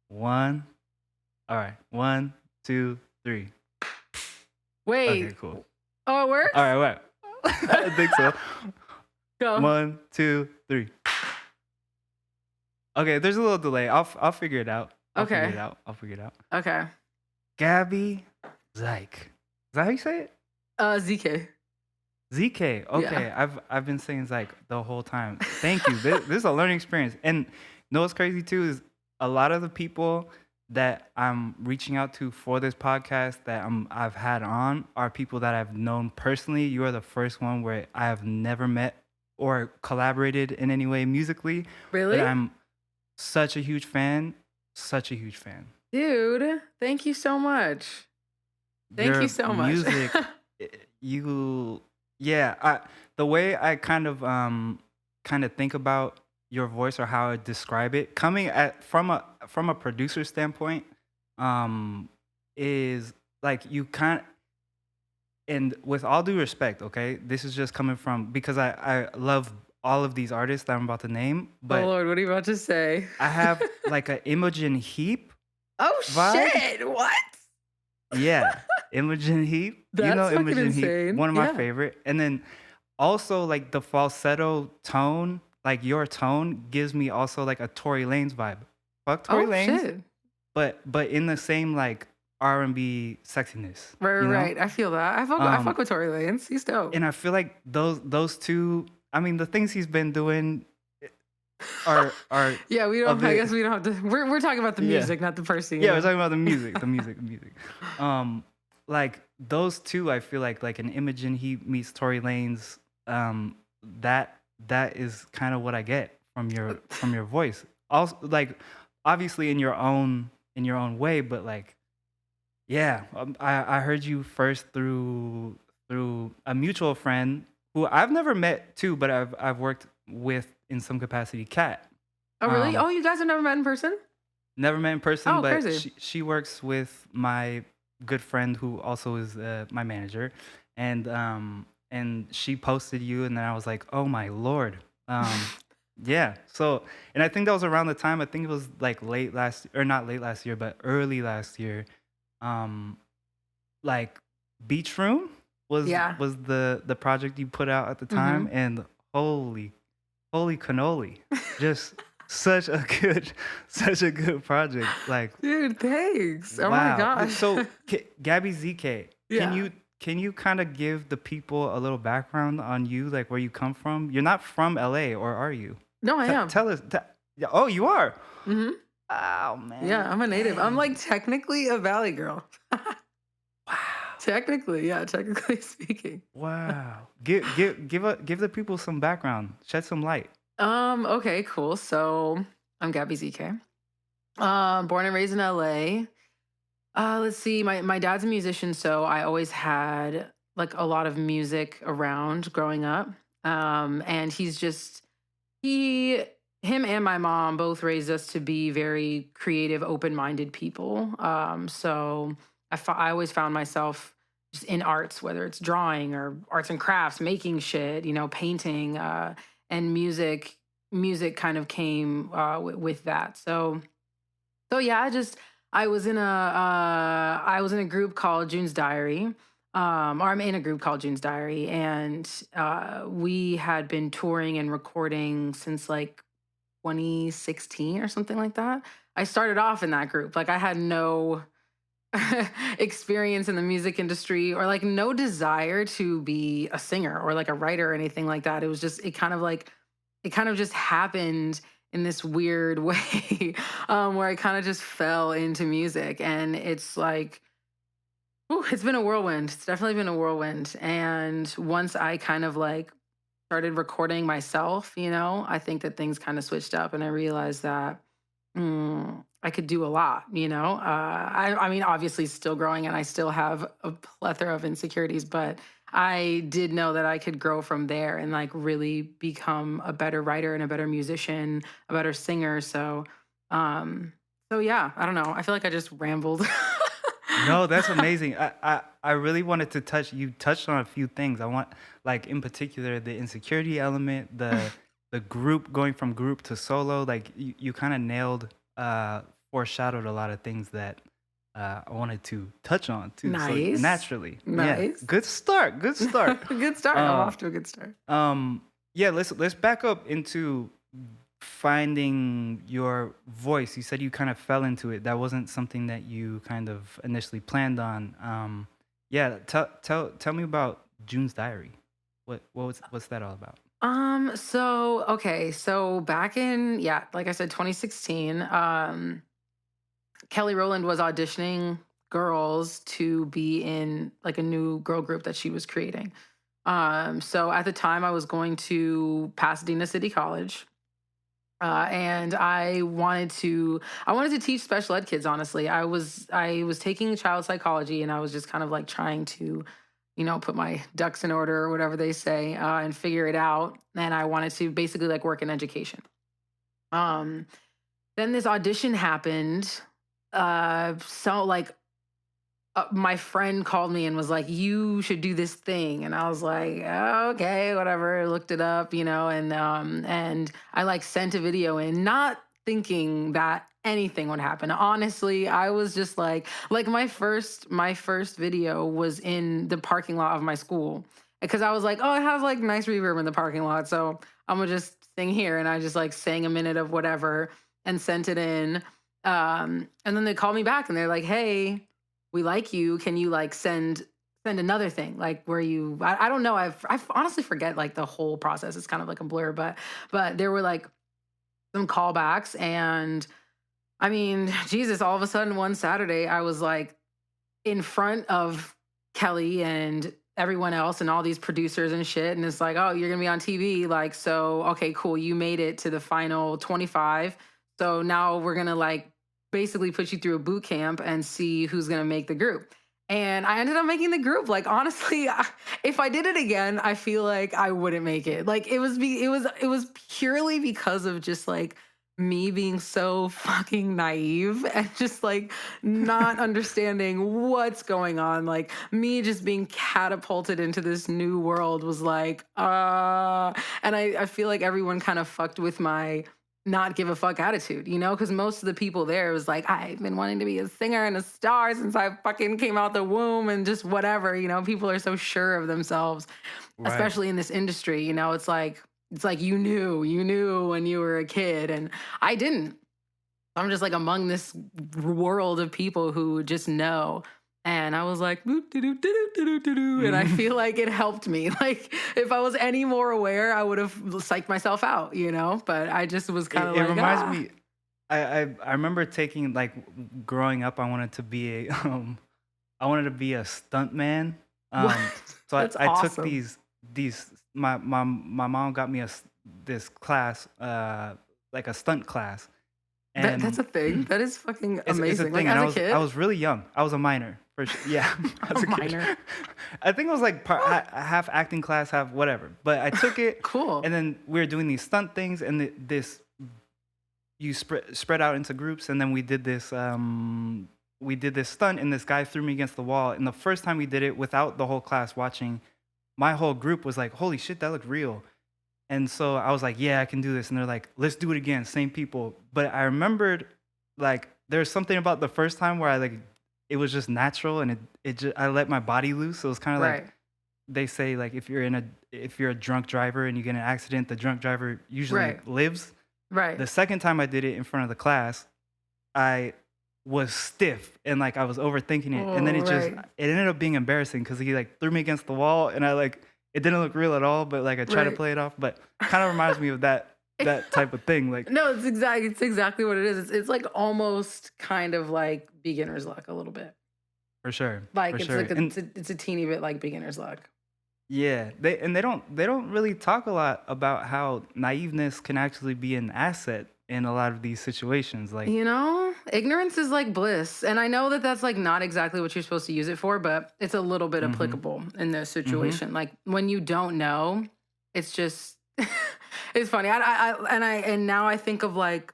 One. All right. One, two, three. Okay, Wait. cool. Oh, it works? All right, wait. I think so. Go. One, two, three. Okay, there's a little delay. I'll figure it out. I'll figure Okay. it out. I'll figure it out. Okay. Gabby, ZIKE. Is that how you say it? ZK. ZK. Okay, Yeah. I've been saying ZIKE the whole time. Thank you. This is a learning experience. And you know what's crazy too is a lot of the people that I'm reaching out to for this podcast that I've had on are people that I've known personally. You are the first one where I have never met or collaborated in any way musically. Really? But I'm such a huge fan. Such a huge fan. Dude, thank you so much. Thank Your you so much. music, the way I kind of think about your voice or how I describe it, coming at from a producer standpoint, is like you kind and with all due respect, okay, this is just coming from because I love all of these artists that I'm about to name, Oh but Lord, what are you about to say? I have like an Imogen Heap Oh vibe. shit! What? Yeah, Imogen Heap. That's fucking Imogen Heap, insane. one of my Yeah. favorite. And then also like the falsetto tone, like your tone gives me also like a Tory Lanez vibe. Fuck Tory Oh Lanez, shit! but in the same like R&B sexiness, Right, you know? right. I feel that. I fuck Um, with Tory Lanez. He's dope. and I feel like those two. I mean, the things he's been doing are Yeah, we a don't. I bit. guess we don't have to. We're talking about the Yeah. music, not the person. Yeah, we're talking about the music, the music. Like those two, I feel like an Imogen Heap meets Tory Lanez. That is kind of what I get from your voice. Also, like obviously in your own way, but like yeah, I heard you first through a mutual friend who I've never met too, but I've worked with in some capacity. Kat. Oh really? Um, Oh, you guys have never met in person? Never met in person, Oh, but crazy. she works with my good friend who also is my manager, and she posted you, and then I was like, oh my lord, yeah. So, and I think that was around the time. I think it was like late last, or not late last year, but early last year. Um, like Beach Room Yeah. was the project you put out at the time, and holy cannoli, just such a good project. Like Dude, thanks. Oh my wow. gosh. So Gabby ZK, Yeah. can you kind of give the people a little background on you, like where you come from? You're not from LA, or are you? No, I am. Tell us. Yeah, oh, you are. hmm Oh man. Yeah, I'm a native. I'm Dang. like technically a valley girl. Wow. Technically, yeah, technically speaking. Wow. Give the people some background. Shed some light. Okay, cool. So I'm Gabby ZK. Born and raised in LA. Let's see. My dad's a musician, so I always had like a lot of music around growing up. And he him and my mom both raised us to be very creative, open-minded people. So I always found myself just in arts, whether it's drawing or arts and crafts, making shit, painting, and music. Music kind of came with that. So yeah, I was in a group called June's Diary. Or I'm in a group called June's Diary, and we had been touring and recording since like 2016 or something like that. I started off in that group. Like I had no experience in the music industry or like no desire to be a singer or like a writer or anything like that. It kind of just happened in this weird way where I kind of just fell into music. And it's like, ooh, it's been a whirlwind. It's definitely been a whirlwind. And once I kind of like started recording myself, I think that things kind of switched up and I realized that I could do a lot, I mean, obviously still growing and I still have a plethora of insecurities, but I did know that I could grow from there and like really become a better writer and a better musician, a better singer. So yeah, I don't know. I feel like I just rambled. No, that's amazing. I really wanted to you touched on a few things. I want, like in particular, the insecurity element, the group going from group to solo. Like you kind of nailed foreshadowed a lot of things that I wanted to touch on too. So Nice. naturally, yeah, Nice. good start, good start. Good start. I'm Uh, off to a good start. yeah, let's back up into finding your voice. You said you kind of fell into it. That wasn't something that you kind of initially planned on. Yeah, tell me about June's Diary. What's that all about? So okay, so back in, yeah, like I said, 2016, Kelly Rowland was auditioning girls to be in like a new girl group that she was creating. So at the time I was going to Pasadena City College. And I wanted to teach special ed kids, honestly. I was taking child psychology, and I was just kind of like trying to, put my ducks in order or whatever they say, and figure it out. And I wanted to basically like work in education. Um, then this audition happened. So like my friend called me and was like, "You should do this thing," and I was like, "Oh, okay, whatever." Looked it up, and I like sent a video in, not thinking that anything would happen. Honestly, I was just like my first video was in the parking lot of my school because I was like, "Oh, it has like nice reverb in the parking lot, so I'm gonna just sing here," and I just like sang a minute of whatever and sent it in. And then they called me back and they're like, "Hey, we like you. Can you like send another thing? Like where you I don't know. I honestly forget like the whole process. It's kind of like a blur, but there were like some callbacks, and I mean, Jesus, all of a sudden one Saturday I was like in front of Kelly and everyone else and all these producers and shit. And it's like, "Oh, you're gonna be on TV. Like, so okay, cool. You made it to the final 25. So now we're gonna like basically put you through a boot camp and see who's gonna make the group." And I ended up making the group. Like honestly, if I did it again, I feel like I wouldn't make it. Like it was purely because of just like me being so fucking naive and just like not understanding what's going on. Like me just being catapulted into this new world was like, and I feel like everyone kind of fucked with my not give a fuck attitude, because most of the people there was like, "I've been wanting to be a singer and a star since I fucking came out the womb," and just whatever, people are so sure of themselves, Right. especially in this industry. It's like you knew when you were a kid, and I didn't. I'm just like among this world of people who just know. And I was like, "Boop, doo, doo, doo, doo, doo, doo, doo," and I Mhm. feel like it helped me. Like if I was any more aware, I would have psyched myself out. But I just was kind of It like, reminds ah, me. I remember taking like growing up. I wanted to be a I wanted to be a stunt man. what? So That's I took awesome. these my mom got me this class like a stunt class, That's and a thing. That is fucking it's a amazing. Like thing. And as a I kid, was really young. I was a minor for sure. Yeah, a as a kid. minor. I think it was like half acting class, half whatever. But I took it, Cool. and then we were doing these stunt things, and this you spread out into groups, and then we did this stunt, and this guy threw me against the wall. And the first time we did it without the whole class watching, my whole group was like, "Holy shit, that looked real." And so I was like, "Yeah, I can do this." And they're like, "Let's do it again, same people." But I remembered like there's something about the first time where I like it was just natural, and it just I let my body loose. So it was kind of like Right. they say like if you're a drunk driver and you get in an accident, the drunk driver usually Right. lives. Right. The second time I did it in front of the class, I was stiff and like I was overthinking it, and then Oh, right. it ended up being embarrassing because he like threw me against the wall, and I like it didn't look real at all, but like I tried to Right. play it off, but kind of reminds me of that type of thing, like No, it's exactly what it is. It's like almost kind of like beginner's luck a little bit. for Like it's sure, like a, and it's a teeny bit like beginner's luck. yeah, they don't really talk a lot about how naiveness can actually be an asset in a lot of these situations, like. Ignorance is like bliss. And I know that that's like not exactly what you're supposed to use it for, but it's a little bit Mhm. applicable in this Mhm. situation. Like when you don't know, it's just, it's funny. And now I think of like,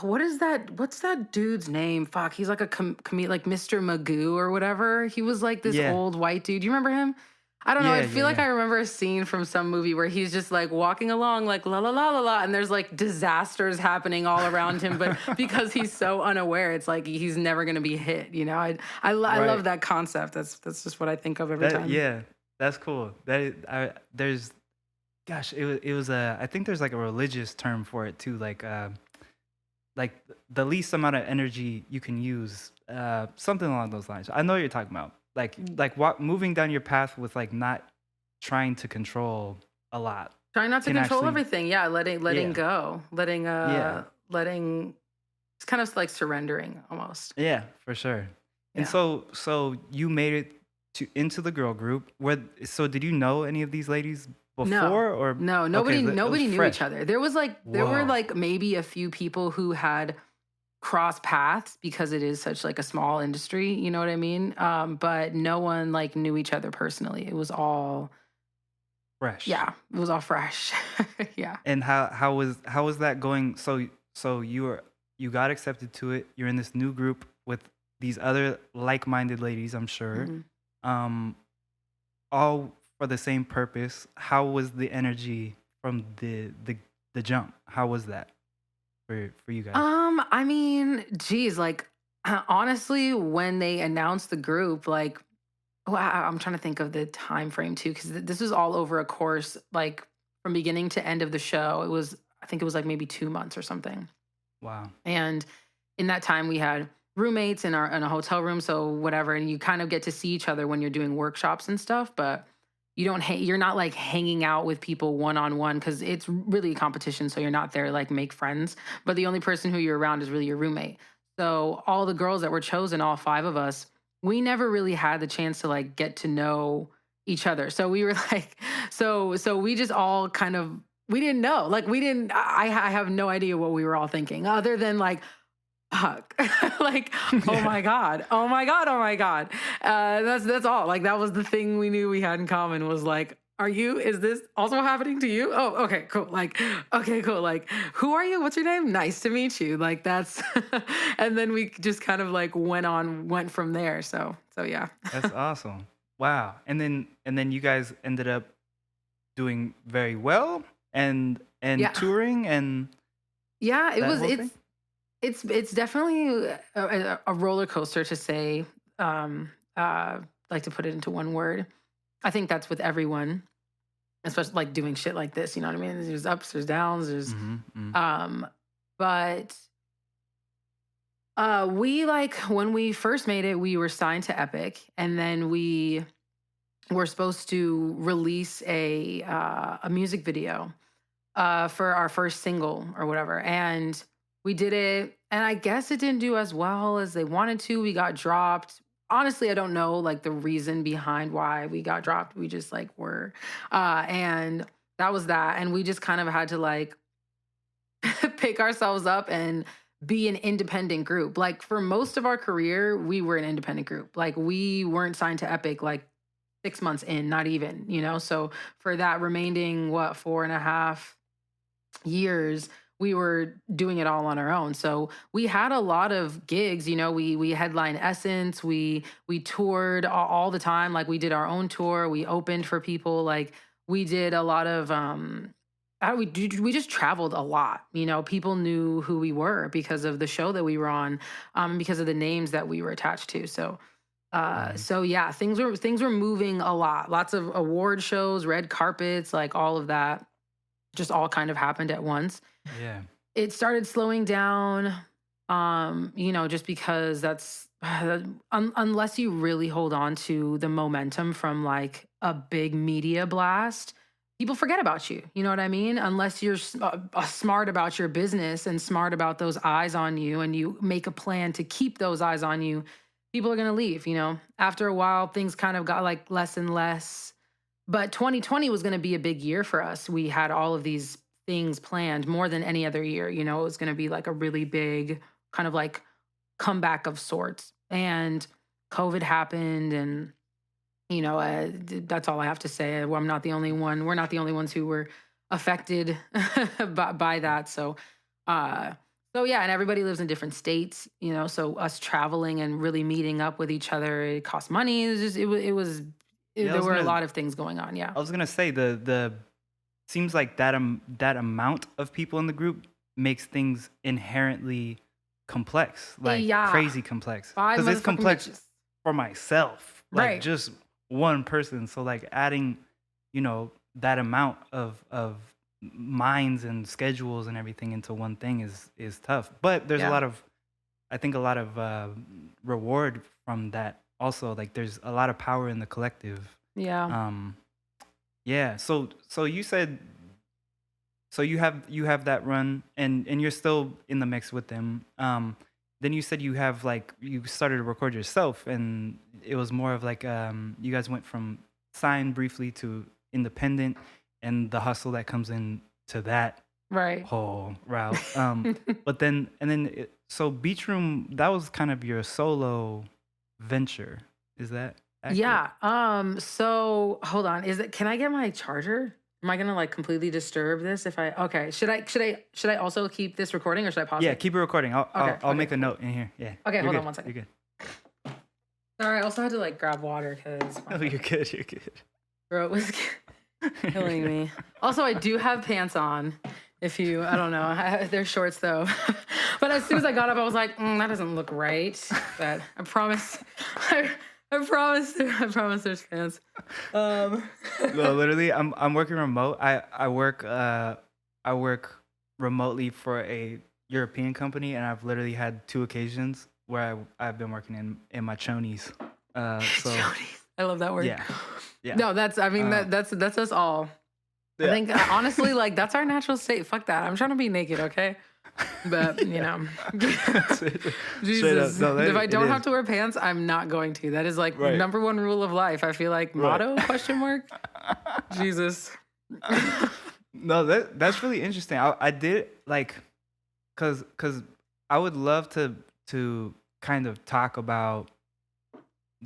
what is that? What's that dude's name? Fuck, he's like a like Mr. Magoo or whatever. He was like this Yeah. old white dude. Do you remember him? I don't know. I Yeah, yeah, feel like yeah. I remember a scene from some movie where he's just like walking along, like la la la la la, and there's like disasters happening all around him. But because he's so unaware, it's like he's never gonna be hit. I love Right. that concept. That's just what I think of every That time. yeah, that's cool. That is, there's gosh, it was a I think there's like a religious term for it too, like the least amount of energy you can use, something along those lines. I know what you're talking about. Moving down your path with like not trying to control a lot Trying not to can control actually everything. Yeah, letting yeah, go, yeah, letting. It's kind of like surrendering almost. yeah, for sure. And Yeah. so you made it to into the girl group. So did you know any of these ladies No. before or No, okay, it was nobody knew each fresh. other. There were Whoa. like maybe a few people who had cross paths because it is such like a small industry, you know what I mean? But no one like knew each other personally. It was all Fresh. yeah, it was all fresh. Yeah. And how was that going? So you got accepted to it. You're in this new group with these other like-minded ladies, I'm sure. Mhm. Um, all for the same purpose. How was the energy from the jump? How was that for you guys? I mean, geez, like honestly, when they announced the group, like I'm trying to think of the time frame too, because this was all over a course, like from beginning to end of the show. I think it was like maybe 2 months or something. Wow. And in that time, we had roommates in a hotel room, so whatever, and you kind of get to see each other when you're doing workshops and stuff, but you're not like hanging out with people one on one because it's really a competition, so you're not there to like make friends. But the only person who you're around is really your roommate. So all the girls that were chosen, all five of us, we never really had the chance to like get to know each other. So we were like, so we just all kind of we didn't know. Like we didn't I have no idea what we were all thinking other than like fuck. Like, oh Yeah. my God. Oh my God. Oh my God. That's all. Like that was the thing we knew we had in common was like, is this also happening to you? Oh, okay, cool. Like, okay, cool. Like, who are you? What's your name? Nice to meet you. Like that's and then we just kind of like went from there. So yeah. That's awesome. Wow. And then you guys ended up doing very well and Yeah. touring and Yeah, that whole thing? it's definitely a roller coaster to say like to put it into one word. I think that's with everyone, especially like doing shit like this, you know what I mean? There's ups, there's downs, there's Mhm. Mm. um but we like when we first made it, we were signed to Epic and then we were supposed to release a music video for our first single or whatever. And we did it, and I guess it didn't do as well as they wanted to. We got dropped. Honestly, I don't know like the reason behind why we got dropped. We just like were, and that was that. And we just kind of had to like pick ourselves up and be an independent group. Like for most of our career, we were an independent group. Like we weren't signed to Epic like 6 months in, not even, you know. So for that remaining what 4.5 years, we were doing it all on our own. So we had a lot of gigs, you know, we headline Essence, we toured all the time. Like we did our own tour, we opened for people, like we did a lot of we just traveled a lot. You know, people knew who we were because of the show that we were on, because of the names that we were attached to. So Mhm. so yeah, things were moving a lot. Lots of award shows, red carpets, like all of that just all kind of happened at once. Yeah. It started slowing down, just because that's unless you really hold on to the momentum from like a big media blast, people forget about you. You know what I mean? Unless you're smart about your business and smart about those eyes on you, and you make a plan to keep those eyes on you, people are gonna leave. You know, after a while, things kind of got like less and less, but 2020 was going to be a big year for us. We had all of these things planned more than any other year. You know, it was going to be like a really big kind of like comeback of sorts. And COVID happened, and that's all I have to say. Well, I'm not the only one. We're not the only ones who were affected by that. Uh, so yeah, and everybody lives in different states. You know, so us traveling and really meeting up with each other, it cost money. It was just Yeah, there were a lot of things going on. Yeah. I was gonna say the seems like that amount of people in the group makes things inherently complex, like Yeah. crazy complex. Five Because it's motherfucking complex bitches. for myself, like Right. just one person. So like adding, that amount of minds and schedules and everything into one thing is tough. But there's a Yeah. lot of, I think, a lot of reward from that. Also, like there's a lot of power in the collective. Yeah. Um, yeah. So you said, so you have that run, and you're still in the mix with them. Then you said you have like you started to record yourself, and it was more of like you guys went from signed briefly to independent, and the hustle that comes in to that Right. whole route. But then so Beach Room, that was kind of your solo venture. Is that accurate? Yeah. So hold on. Can I get my charger? Am I gonna like completely disturb this if I okay. Should I also keep this recording or should I pause Yeah, it? keep it recording. I'll Okay, make a cool. note in here. Yeah. Okay, You're hold on good. 1 second. You're good. Sorry, I also had to like grab water because Oh, you're good. You're good. throat was killing me. Also, I do have pants on. If you, I don't know, they're shorts though. But as soon as I got up, I was like, that doesn't look right. But I promise, I promise there's pants. No, literally, I'm working remote. I work remotely for a European company, and I've literally had two occasions where I've been working in my chonies. So Chonies. I love that word. yeah, yeah. No, I mean, that's us all. I Yeah. think honestly, like that's our natural state. Fuck that. I'm trying to be naked, okay? But Jesus, No, if I don't it have is. to wear pants, I'm not going to. That is like Right. number one rule of life. I feel like Right. motto question mark. Jesus. No, that's really interesting. I did like, cause I would love to kind of talk about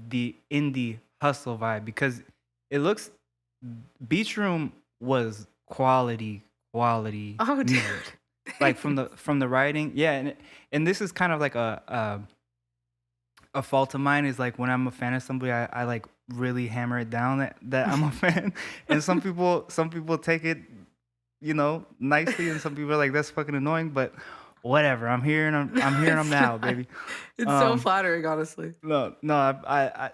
the indie hustle vibe, because it looks, Beach Room was quality Oh, dude. music, like from the writing. Yeah, and this is kind of like a fault of mine, is like when I'm a fan of somebody, I like really hammer it down that I'm a fan, and some people take it, nicely, and some people are like, that's fucking annoying, but whatever. I'm here and I'm here and I'm now, baby. It's so Um, flattering, honestly. no,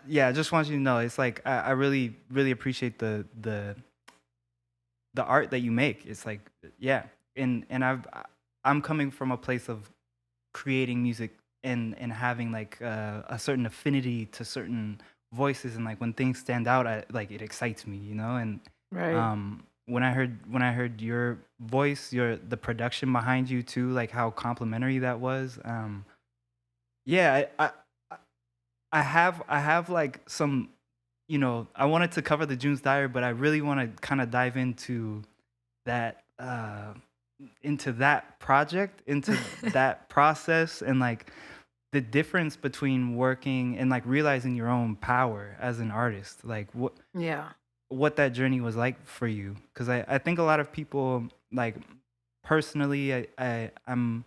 yeah, I just want you to know, it's like I really really appreciate the art that you make. It's like, yeah, and I'm coming from a place of creating music and having like a certain affinity to certain voices, and like when things stand out, like it excites me, and Right. when I heard your voice, the production behind you too, like how complimentary that was. Yeah, I have like some, I wanted to cover the June's Diary, but I really want to kind of dive that into that project, into that process, and like the difference between working and like realizing your own power as an artist, like Yeah. what that journey was like for you. Because I think a lot of people, like, personally, I'm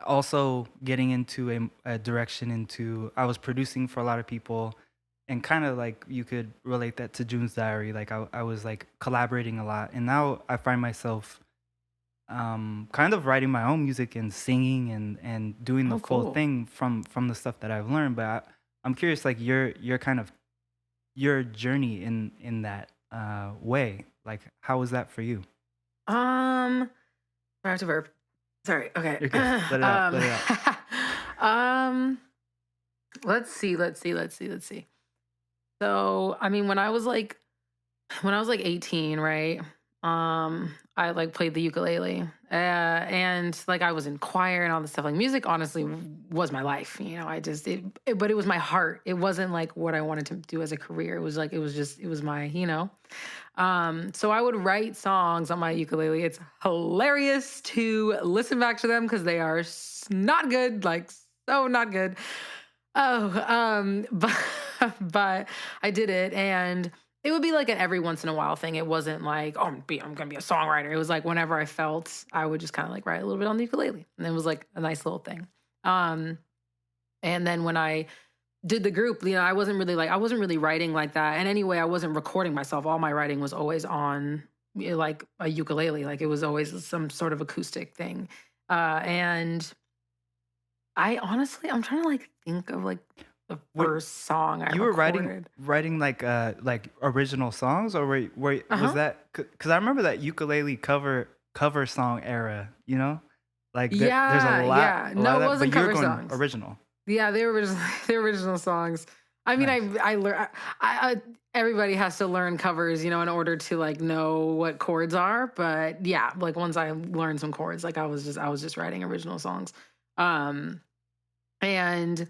also getting into a direction into, I was producing for a lot of people, and kind of like you could relate that to June's Diary. Like I was like collaborating a lot, and now I find myself kind of writing my own music and singing and doing the Oh, full cool. thing from the stuff that I've learned. But I'm curious, like your kind of your journey in that way. Like, how was that for you? Verb to verb. Sorry. Okay. You're good. Let it out. Let it out. Let's see. So, I mean, when I was like 18, right? I like played the ukulele, and like I was in choir and all this stuff. Like music, honestly, was my life. But it was my heart. It wasn't like what I wanted to do as a career. It was like it was my. So I would write songs on my ukulele. It's hilarious to listen back to them because they are not good, like so not good. Oh, but I did it, and it would be like an every once in a while thing. It wasn't like, oh, I'm gonna be a songwriter. It was like whenever I felt, I would just kind of like write a little bit on the ukulele, and it was like a nice little thing. Um, and then when I did the group, I wasn't really writing like that. And anyway, I wasn't recording myself. All my writing was always on like a ukulele. Like it was always some sort of acoustic thing. And I honestly, I'm trying to like think of like the What first song I you were writing recorded. like original songs, or was Uh-huh. that because I remember that ukulele cover song era, you know? Like there's Yeah, yeah. a lot No, of it that, but wasn't you're cover going songs. original. Yeah, they were just the original songs. I mean, Nice. I learned. Everybody has to learn covers, in order to like know what chords are. But yeah, like once I learned some chords, like I was just writing original songs. Um, and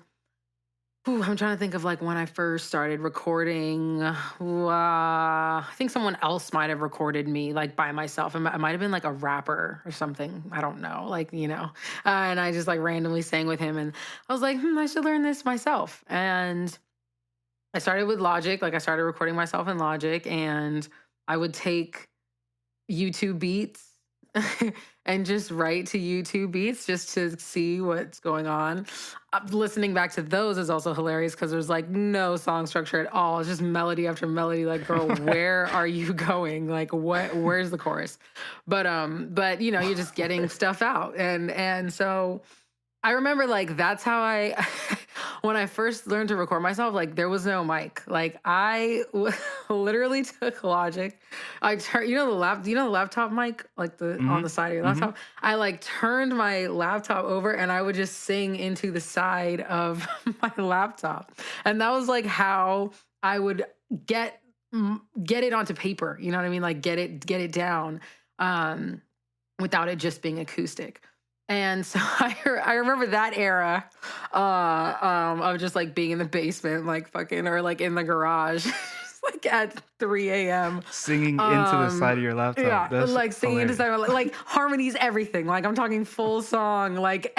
I'm trying to think of like when I first started recording. I think someone else might have recorded me like by myself. It might have been like a rapper or something. I don't know. Like, and I just like randomly sang with him. And I was like, I should learn this myself. And I started with Logic. Like, I started recording myself in Logic, and I would take YouTube beats and just write to YouTube beats just to see what's going on. Listening back to those is also hilarious because there's like no song structure at all. It's just melody after melody. Like, girl, where are you going? Like, where's the chorus? But you're just getting stuff out. And so I remember like that's how I when I first learned to record myself, like there was no mic. Like literally took Logic. I turned, the laptop mic, like the on the Mhm. side of your Mhm. laptop. I like turned my laptop over and I would just sing into the side of my laptop. And that was like how I would get get it onto paper. You know what I mean? Like get it down. Um Without it just being acoustic. And so I remember that era of just like being in the basement, like fucking, or like in the garage, just like at 3 a.m. Singing into the side Um, of your laptop. yeah, That's like singing into hilarious. like harmonies, everything. Like I'm talking full song, like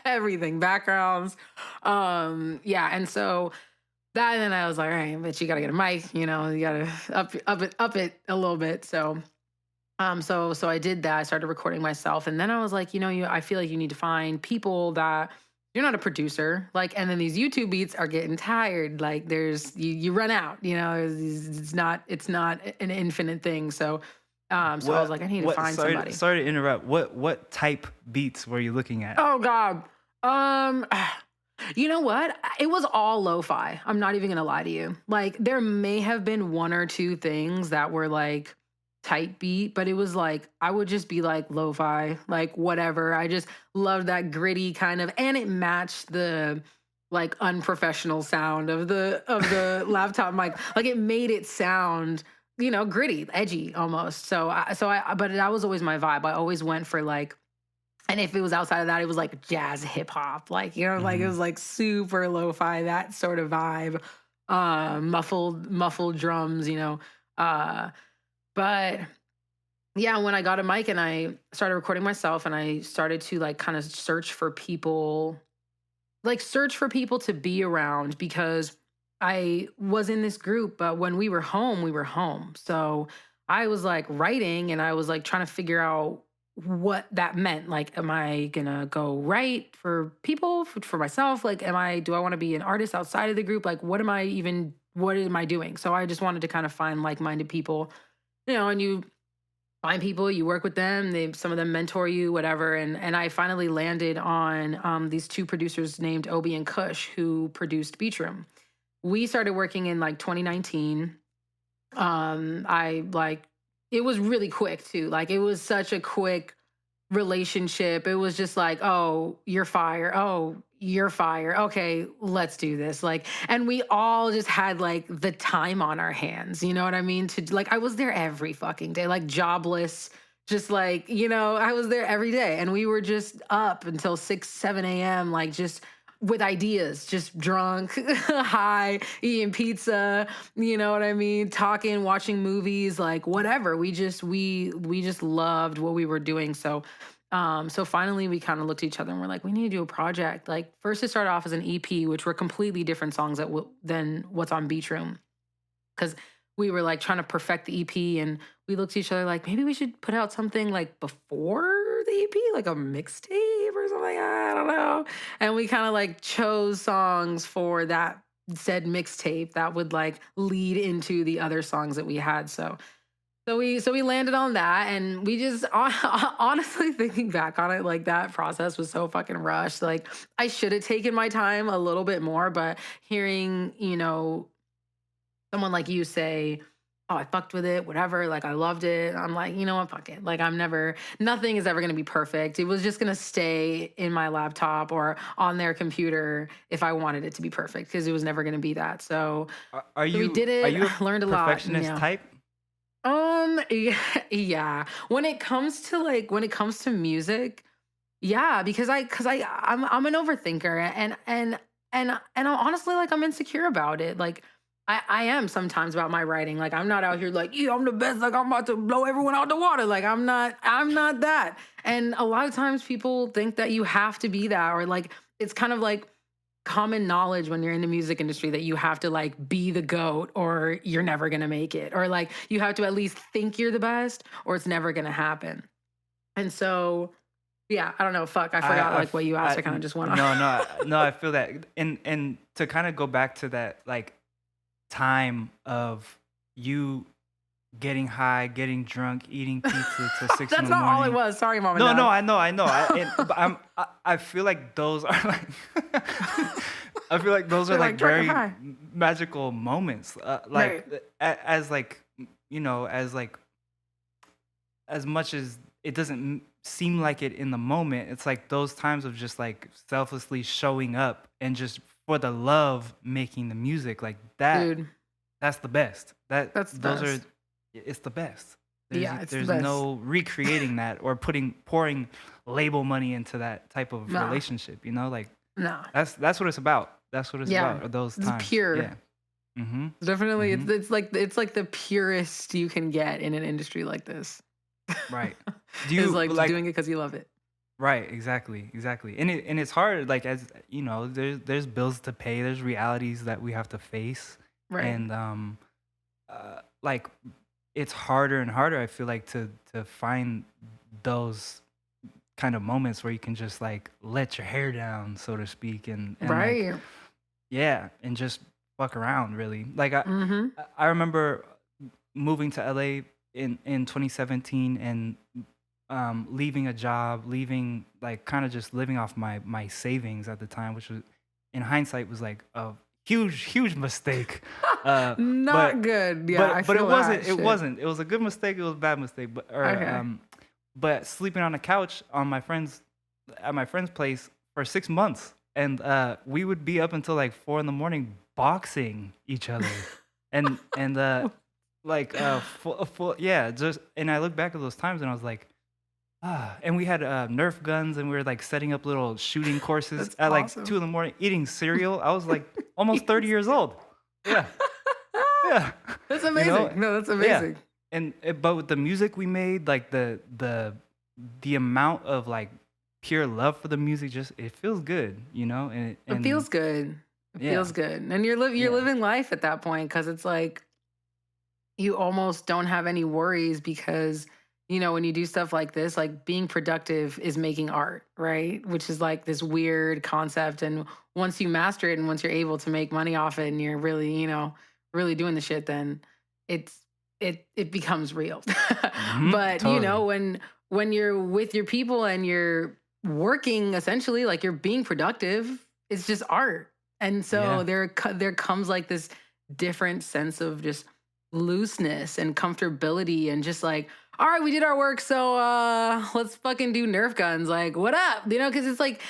everything, backgrounds. Yeah, and so that, and then I was like, all right, but you gotta get a mic, you gotta up it a little bit. So I did that. I started recording myself, and then I was like, I feel like you need to find people that you're not a producer, like, and then these YouTube beats are getting tired. Like, you run out. It's not an infinite thing. So I was like, I need to find somebody. Sorry to interrupt. What type beats were you looking at? Oh God. Um. You know what? It was all lo-fi. I'm not even gonna lie to you. Like there may have been one or two things that were like tight beat, but it was like I would just be like lo-fi, like whatever. I just loved that gritty kind of, and it matched the like unprofessional sound of the laptop mic. Like it made it sound, gritty, edgy almost. But that was always my vibe. I always went for like, and if it was outside of that, it was like jazz hip hop, like like it Mhm. was like super lo-fi, that sort of vibe. Muffled drums, Uh, but yeah, when I got a mic and I started recording myself, and I started to like kind of search for people to be around because I was in this group, but when we were home, we were home. So I was like writing and I was like trying to figure out what that meant. Like, am I gonna go write for people, for myself? Like, do I want to be an artist outside of the group? Like, what am I doing? So I just wanted to kind of find like minded people, and you find people, you work with them, some of them mentor you, whatever. And I finally landed on these two producers named Obi and Kush who produced Beach Room. We started working in like 2019. I like it was really quick too. Like it was such a quick relationship. It was just like, oh, you're fire. Oh, you're fire. Okay, let's do this. Like, and we all just had like the time on our hands. You know what I mean? To like, I was there every fucking day, like jobless, just like, I was there every day. And we were just up until 6, 7 a.m., like just with ideas, just drunk, high, eating pizza, you know what I mean? Talking, watching movies, like whatever. We just loved what we were doing. So finally we kind of looked at each other and we're like, we need to do a project. Like first it started off as an EP, which were completely different songs than what's on Beach Room. Cause we were like trying to perfect the EP, and we looked at each other like maybe we should put out something like before the EP, like a mixtape or something like, I don't know. And we kind of like chose songs for that said mixtape that would like lead into the other songs that we had. So we landed on that, and we just honestly thinking back on it, like that process was so fucking rushed. Like I should have taken my time a little bit more, but hearing someone like you say, "Oh, I fucked with it, whatever. Like I loved it." I'm like, you know what, fuck it. Like nothing is ever gonna be perfect. It was just gonna stay in my laptop or on their computer if I wanted it to be perfect, because it was never gonna be that. So, Are so we you did are it, you a learned a lot. perfectionist type? Yeah, yeah. When it comes to music, yeah, because I'm an overthinker, and I'm honestly like I'm insecure about it. Like I am sometimes about my writing. Like I'm not out here like, yeah, I'm the best, like I'm about to blow everyone out the water. Like I'm not that. And a lot of times people think that you have to be that, or like it's kind of like common knowledge when you're in the music industry that you have to like be the goat or you're never going to make it, or like you have to at least think you're the best or it's never going to happen. And so yeah, I don't know, fuck, I I, forgot I, like what f- you asked. I- I kind of n- just went on. no, no, I feel that, and to kind of go back to that, like time of you getting high, getting drunk, eating pizza till 6 in That's the not all it morning. was, sorry mom and No, no, dad. I know. I feel like those are like, I feel like those are They're like like drunk and very high. magical moments. Right. As like, as like, as much as it doesn't seem like it in the moment, it's like those times of just like selflessly showing up and just for the love making the music like that. Dude, That's the best. that's the Those are, best. it's the best. Yeah, it's the There's best. no recreating that or pouring label money into that type of Nah, relationship. Like nah. that's what it's about. That's what it's Yeah, about. Are those it's times? Yeah. pure. Mm-hmm. Definitely, Mm-hmm. it's like the purest you can get in an industry like this. Right. Do Is you like like? doing it because you love it. Right. Exactly. Exactly. And it's hard. Like, as there's bills to pay. There's realities that we have to face. Right. And like it's harder and harder, I feel like, to find those kind of moments where you can just like let your hair down, so to speak, and like, Right. yeah, and just fuck around, really. Like Mm-hmm. I remember moving to LA in 2017, and leaving a job, leaving, like, kind of just living off my savings at the time, which was, in hindsight, was like a huge mistake. Not But good. Yeah, I but it feel wasn't. that It shit. wasn't. It was a good mistake. It was a bad mistake. Okay. But sleeping on a couch on at my friend's place for 6 months, and we would be up until like 4 in the morning boxing each other, and like full, yeah. Just, and I look back at those times and I was like, ah. And we had Nerf guns, and we were like setting up little shooting courses That's at like awesome. 2 in the morning, eating cereal. I was like almost 30 years old. Yeah, yeah. That's You know, amazing. No, that's yeah. amazing. But with the music we made, like the amount of like pure love for the music, just it feels good, It and feels good. It yeah, feels good. And you're yeah, living life at that point, because it's like you almost don't have any worries, because when you do stuff like this, like being productive is making art, right? Which is like this weird concept. And once you master it and once you're able to make money off it and you're really, really doing the shit, then it's it becomes real. But totally, when you're with your people and you're working, essentially like you're being productive, it's just art. And so yeah, there comes like this different sense of just looseness and comfortability, and just like, all right, we did our work, so let's fucking do Nerf guns. Like, what up? Because it's like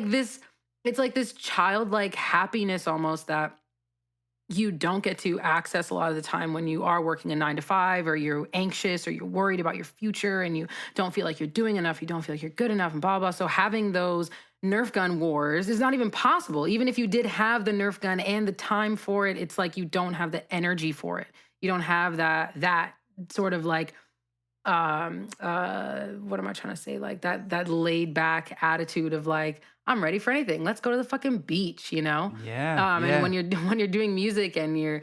this childlike happiness almost that you don't get to access a lot of the time when you are working a 9 to 5, or you're anxious, or you're worried about your future, and you don't feel like you're doing enough, you don't feel like you're good enough, and blah blah. So having those Nerf gun wars is not even possible. Even if you did have the Nerf gun and the time for it, it's like you don't have the energy for it. You don't have that sort of like what am I trying to say? Like that laid back attitude of like, I'm ready for anything. Let's go to the fucking beach. yeah, And yeah, when you're doing music and you're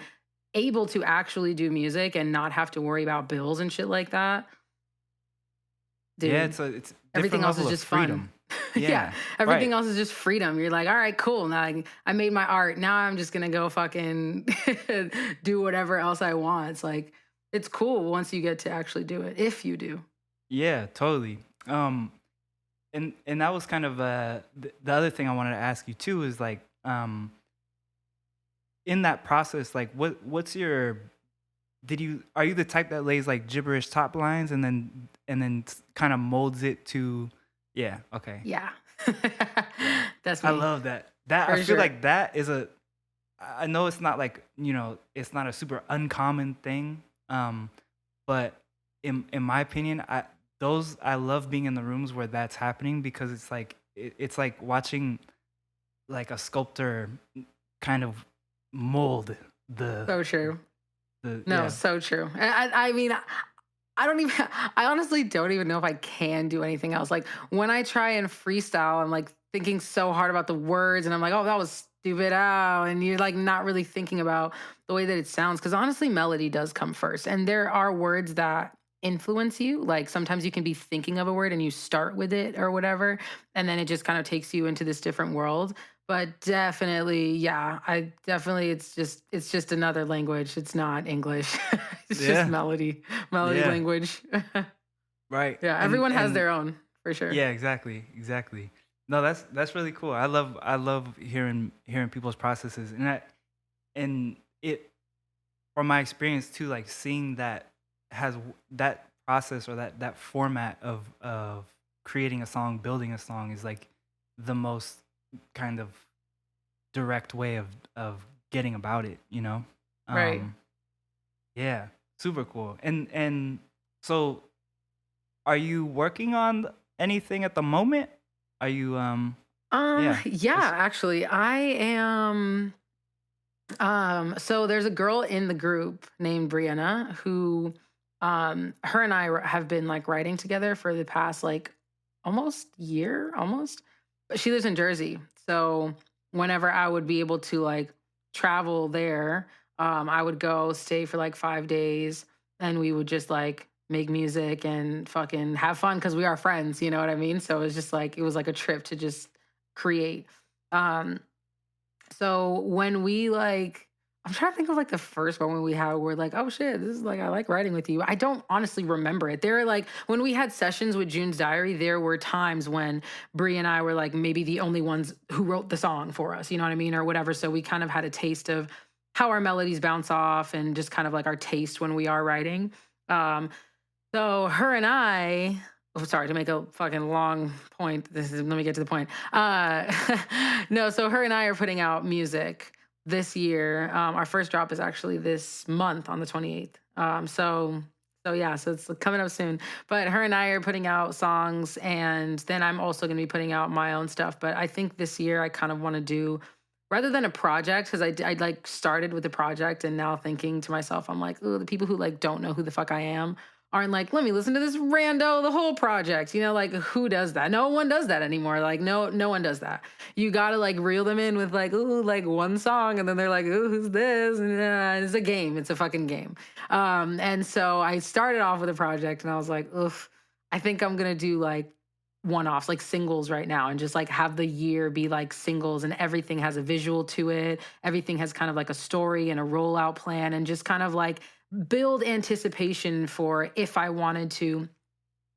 able to actually do music and not have to worry about bills and shit like that, yeah. dude, It's a everything different else is level of just fun. freedom. Yeah, Yeah. everything Right. else is just freedom. You're like, all right, cool. Now I made my art. Now I'm just gonna go fucking do whatever else I want. It's like it's cool once you get to actually do it, if you do. Yeah, totally. And that was kind of the other thing I wanted to ask you too is like in that process, like what's your did you are you the type that lays like gibberish top lines and then kind of molds it to yeah, okay. Yeah, Yeah. that's I me love that. That I for feel sure. like that is a I know it's not like, it's not a super uncommon thing. But in my opinion, I love being in the rooms where that's happening because it's like it's like watching like a sculptor kind of mold the So true. No, yeah. so true. I mean, I don't even, I honestly don't even know if I can do anything else. Like when I try and freestyle, I'm like thinking so hard about the words and I'm like, oh, that was stupid. Oh, and you're like not really thinking about the way that it sounds. Cause honestly, melody does come first. And there are words that influence you. Like sometimes you can be thinking of a word and you start with it or whatever. And then it just kind of takes you into this different world. But definitely, yeah, I definitely it's just another language. It's not English. It's just Yeah. melody Yeah. language. Right. Yeah, And everyone has and their own for sure. yeah, exactly. Exactly. No, that's really cool. I love hearing people's processes and it from my experience too, like seeing that that process or that format of creating a song, building a song is like the most kind of direct way of getting about it, you know? Right. Um, yeah, super cool. And so, are you working on anything at the moment? Are you yeah? Yeah, What's actually, I am so there's a girl in the group named Brianna who her and have been like writing together for the past like almost year, almost. But she lives in Jersey. So whenever I would be able to like travel there, I would go stay for like 5 days and we would just like make music and fucking have fun because we are friends, you know what I mean? So it was just like it was like a trip to just create. Um so when we like, I'm trying to think of like the first moment we had where like, oh shit, this is like I like writing with you. I don't honestly remember it. There are like when we had sessions with June's Diary, there were times when Brie and I were like maybe the only ones who wrote the song for us, you know what I mean, or whatever. So we kind of had a taste of how our melodies bounce off and just kind of like our taste when we are writing. Um, so her and I, oh, sorry to make a fucking long point. Let me get to the point. No, so her and I are putting out music this year. Our first drop is actually this month on the 28th. So yeah, so it's coming up soon. But her and I are putting out songs, and then I'm also going to be putting out my own stuff. But I think this year I kind of want to do rather than a project because I like started with a project and now thinking to myself, I'm like, oh, the people who like don't know who the fuck I am aren't like, let me listen to this rando the whole project. You know, like who does that? No one does that anymore. Like no one does that. You gotta like reel them in with like, ooh, like one song, and then they're like, ooh, who's this? And it's a game. It's a fucking game. And so I started off with a project, and I was like, oof, I think I'm gonna do like one-offs, like singles right now, and just like have the year be like singles, and everything has a visual to it. Everything has kind of like a story and a rollout plan, and just kind of like build anticipation for if I wanted to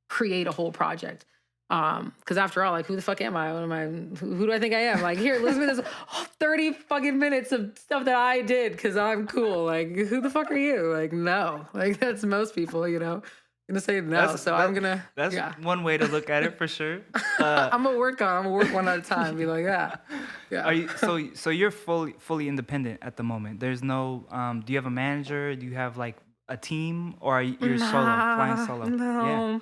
create a whole project. Because after all, like, who the fuck am I? What am I? Who do I think I am? Like, here, listen to this 30 fucking minutes of stuff that I did because I'm cool. Like, who the fuck are you? Like, no. Like, that's most people, you know, gonna say no. So I'm gonna, that's yeah. one way to look at it for sure. I'm gonna work one at a time. Be like, yeah, Are yeah. you so you're fully independent at the moment? There's no do you have a manager? Do you have like a team or you're solo, flying Nah, solo? Yeah. no.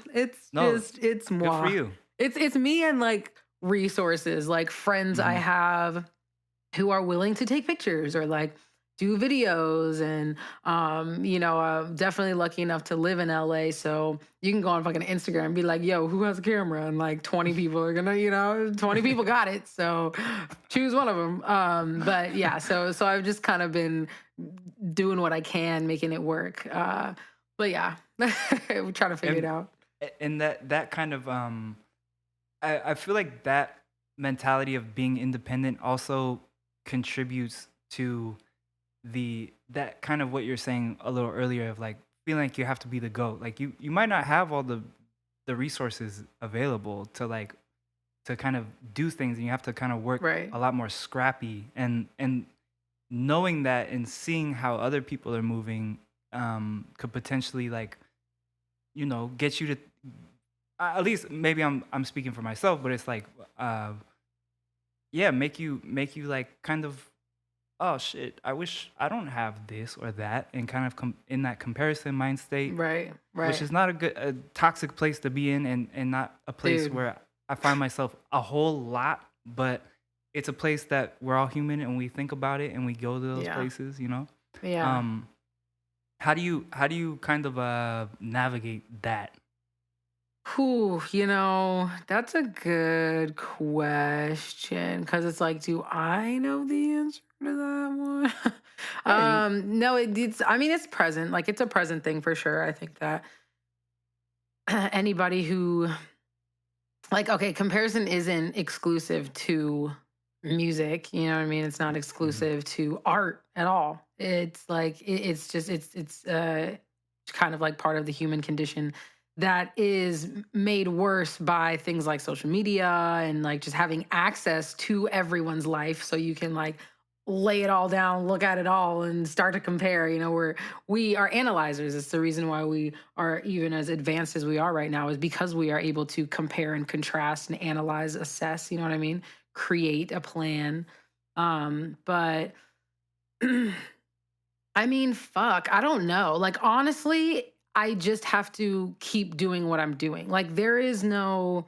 No, It's good for moi. you. It's me and like resources, like friends I Mhm. have who are willing to take pictures or like do videos and you know, I'm definitely lucky enough to live in LA, so you can go on fucking Instagram and be like, yo, who has a camera, and like 20 people are gonna, you know, 20 people got it, so choose one of them. But yeah, so I've just kind of been doing what I can, making it work. But yeah, we're trying to figure it And out. and that kind of I feel like that mentality of being independent also contributes to the that kind of what you're saying a little earlier of like feeling like you have to be the goat. Like you might not have all the resources available to like to kind of do things, and you have to kind of work Right. a lot more scrappy, and knowing that and seeing how other people are moving could potentially like get you to at least maybe I'm speaking for myself, but it's like uh yeah, make you like kind of, oh shit, I wish I don't have this or that, and kind of in that comparison mind state, Right. which Right. is not a toxic place to be in, and not a place Dude. where I find myself a whole lot, but it's a place that we're all human and we think about it and we go to those Yeah. places. Yeah. Um, how do you kind of navigate that? Whew, that's a good question because it's like, do I know the answer to that one? Yeah, you. No, I mean, it's present. Like, it's a present thing for sure. I think that anybody who, like, okay, comparison isn't exclusive to music. You know what I mean? It's not Mhm. exclusive to art at all. It's like, it's just, it's kind of like part of the human condition that is made worse by things like social media and like just having access to everyone's life so you can like lay it all down, look at it all and start to compare. We are analyzers. It's the reason why we are even as advanced as we are right now, is because we are able to compare and contrast and analyze, assess, you know what I mean? Create a plan. But I mean, fuck, I don't know. Like, honestly, I just have to keep doing what I'm doing. Like, there is no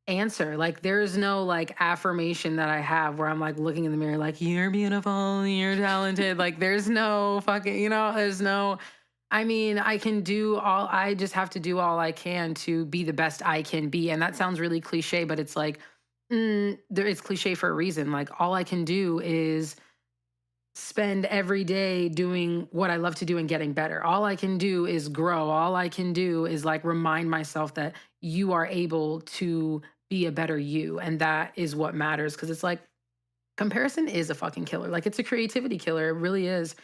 answer. Like, there is no like affirmation that I have where I'm like looking in the mirror, like, you're beautiful, you're talented. Like, there's no fucking, there's no, I mean, I just have to do all I can to be the best I can be. And that sounds really cliche, but it's like, it's cliche for a reason. Like, all I can do is spend every day doing what I love to do and getting better. All I can do is grow. All I can do is like remind myself that you are able to be a better you. And that is what matters. Cause it's like comparison is a fucking killer. Like it's a creativity killer. It really is.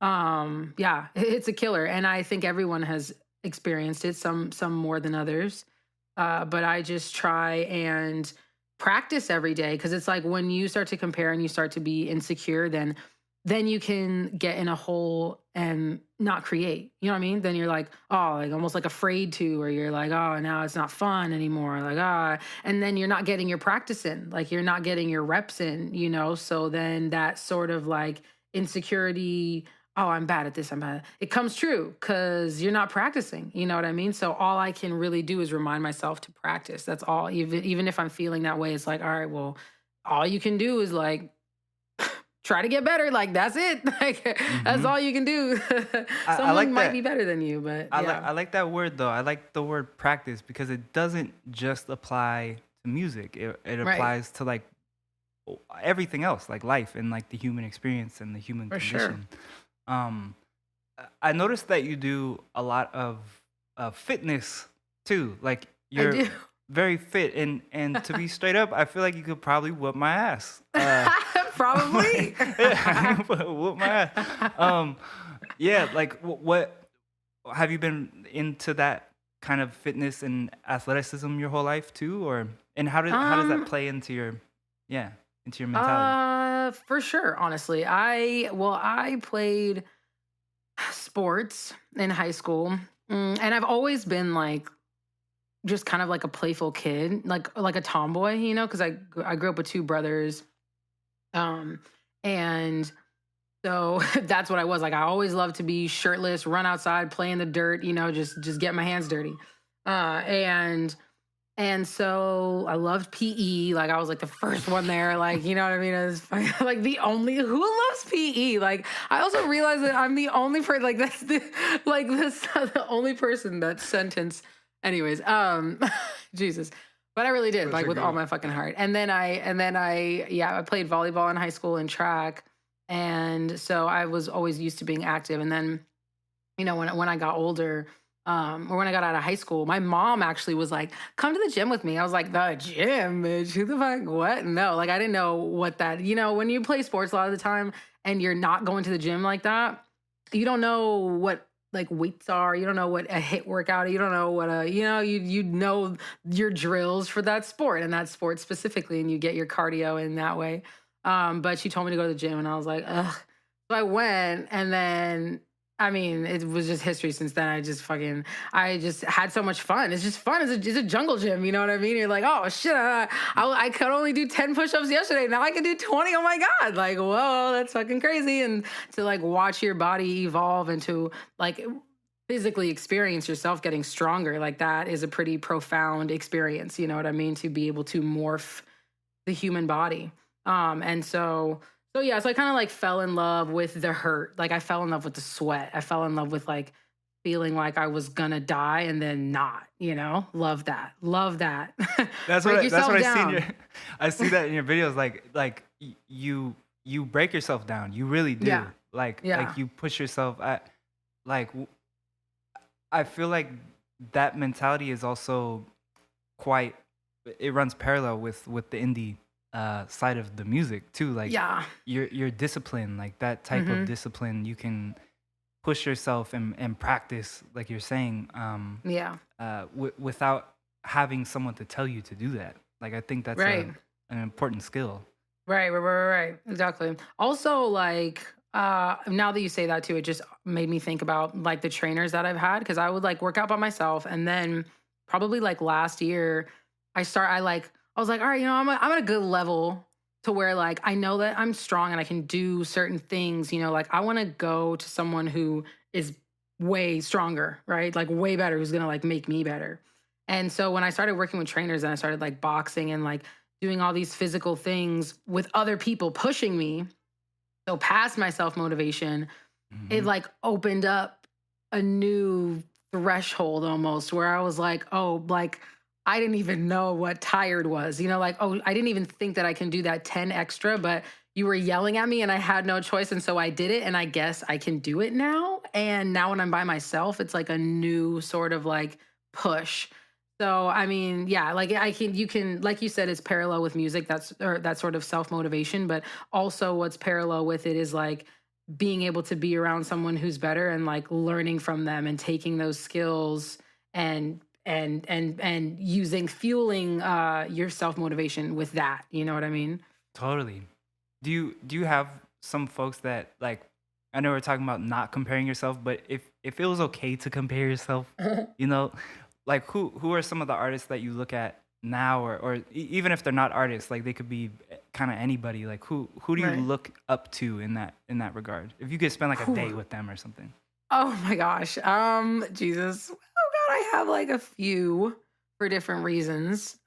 Yeah, it's a killer. And I think everyone has experienced it, some more than others. But I just try and practice every day because it's like when you start to compare and you start to be insecure, then you can get in a hole and not create. You know what I mean? Then you're like, oh, like almost like afraid to, or you're like, oh, now it's not fun anymore. Like, and then you're not getting your practice in, like you're not getting your reps in. So then that sort of like insecurity, oh, I'm bad at this, I'm bad. It comes true because you're not practicing. You know what I mean? So all I can really do is remind myself to practice. That's all. Even if I'm feeling that way, it's like, all right, well, all you can do is like try to get better. Like that's it. Like that's Hmm. all you can do. I Someone like might be that. better than you, but I like yeah. I like that word though. I like the word practice because it doesn't just apply to music. It Right. applies to like everything else, like life and like the human experience and the human For sure. condition. Um, I noticed that you do a lot of fitness too. Like I you're do. very fit, and to be straight up, I feel like you could probably whoop my ass. Probably. Yeah, whoop my ass. Um, yeah, like what have you been into that kind of fitness and athleticism your whole life too, or and how does that um play into your yeah into your mentality? for sure, honestly. I played sports in high school. And I've always been like just kind of like a playful kid, like a tomboy, because I grew up with two brothers. Um and So that's what I was like. I always loved to be shirtless, run outside, play in the dirt, just get my hands dirty. And so I loved PE. Like I was like the first one there. Like you know what I mean? I was like the only who loves PE. Like I also realized that I'm the only person. Like that's the only person that sentence. Anyways, Jesus. But I really did, Such like a with all great. my fucking heart. Yeah, I played volleyball in high school and track, and so I was always used to being active. And then when I got older, or when I got out of high school, my mom actually was like, "Come to the gym with me." I was like, "The gym, bitch? Who the fuck? What?" No, like I didn't know what that. When you play sports a lot of the time and you're not going to the gym like that, you don't know what like weights are. You don't know what a hit workout. You don't know what a you know your drills for that sport and that sport specifically, and you get your cardio in that way. But she told me to go to the gym, and I was like, ugh. So I went, and then I mean, it was just history since then. I just had so much fun. It's just fun. It's a jungle gym. You know what I mean? You're like, oh shit, I could only do 10 push-ups yesterday. Now I can do 20. Oh my God. Like, whoa, that's fucking crazy. And to like watch your body evolve and to like physically experience yourself getting stronger, like that is a pretty profound experience. You know what I mean? To be able to morph the human body. And so yeah, so I kind of like fell in love with the hurt. Like I fell in love with the sweat. I fell in love with like feeling like I was gonna die and then not, Love that. Love that. Break That's yourself what I see in your down. I see that in your videos. You break yourself down. You really do. Yeah. Like Yeah. you push yourself. Like I feel like that mentality is also quite. It runs parallel with the indie side of the music too. Like Yeah. your discipline, like that type of Hmm. discipline, you can push yourself and practice, like you're saying, Yeah. without having someone to tell you to do that. Like I think that's Right. an important skill. Right. Exactly. Also, like, now that you say that too, it just made me think about like the trainers that I've had because I would like work out by myself, and then probably like last year, I was like, all right, I'm at a good level to where like I know that I'm strong and I can do certain things. Like I want to go to someone who is way stronger, right? Like way better, who's gonna like make me better. And so when I started working with trainers and I started like boxing and like doing all these physical things with other people pushing me. So past my self motivation, it Hmm. like opened up a new threshold almost where I was like, oh, like I didn't even know what tired was. Like, oh, I didn't even think that I can do that 10 extra, but you were yelling at me and I had no choice. And so I did it. And I guess I can do it now. And now when I'm by myself, it's like a new sort of like push. So I mean, yeah, like you can, like you said, it's parallel with music. Or that sort of self motivation, but also what's parallel with it is like being able to be around someone who's better and like learning from them and taking those skills and using fueling your self motivation with that. You know what I mean? Totally. Do you have some folks that like? I know we're talking about not comparing yourself, but if it was okay to compare yourself, you know, like who are some of the artists that you look at now, or even if they're not artists, like they could be kind of anybody. Like who do you Right. look up to in that regard? If you could spend like a Whew. day with them or something. Oh my gosh. Jesus. Oh God, I have like a few for different reasons.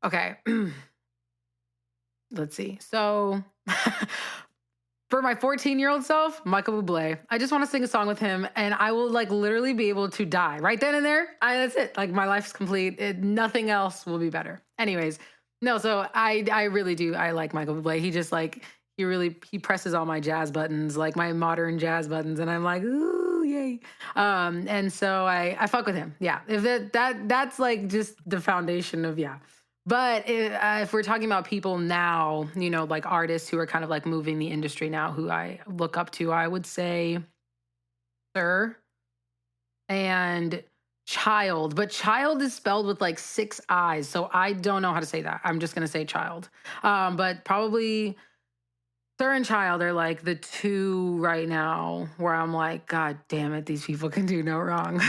Okay. Let's see. So for my 14-year-old self, Michael Bublé, I just want to sing a song with him and I will like literally be able to die right then and there. That's it. Like my life's complete. Nothing else will be better. Anyways, no, so I really do. I like Michael Bublé. He just like, he presses all my jazz buttons, like my modern jazz buttons. And I'm like, ooh, yay. And so I fuck with him. Yeah. If that's like just the foundation of, yeah. But if we're talking about people now, like artists who are kind of like moving the industry now, who I look up to, I would say Sir and Child. But Child is spelled with like six I's. So I don't know how to say that. I'm just going to say Child. But probably Sir and Child are like the two right now where I'm like, God damn it, these people can do no wrong.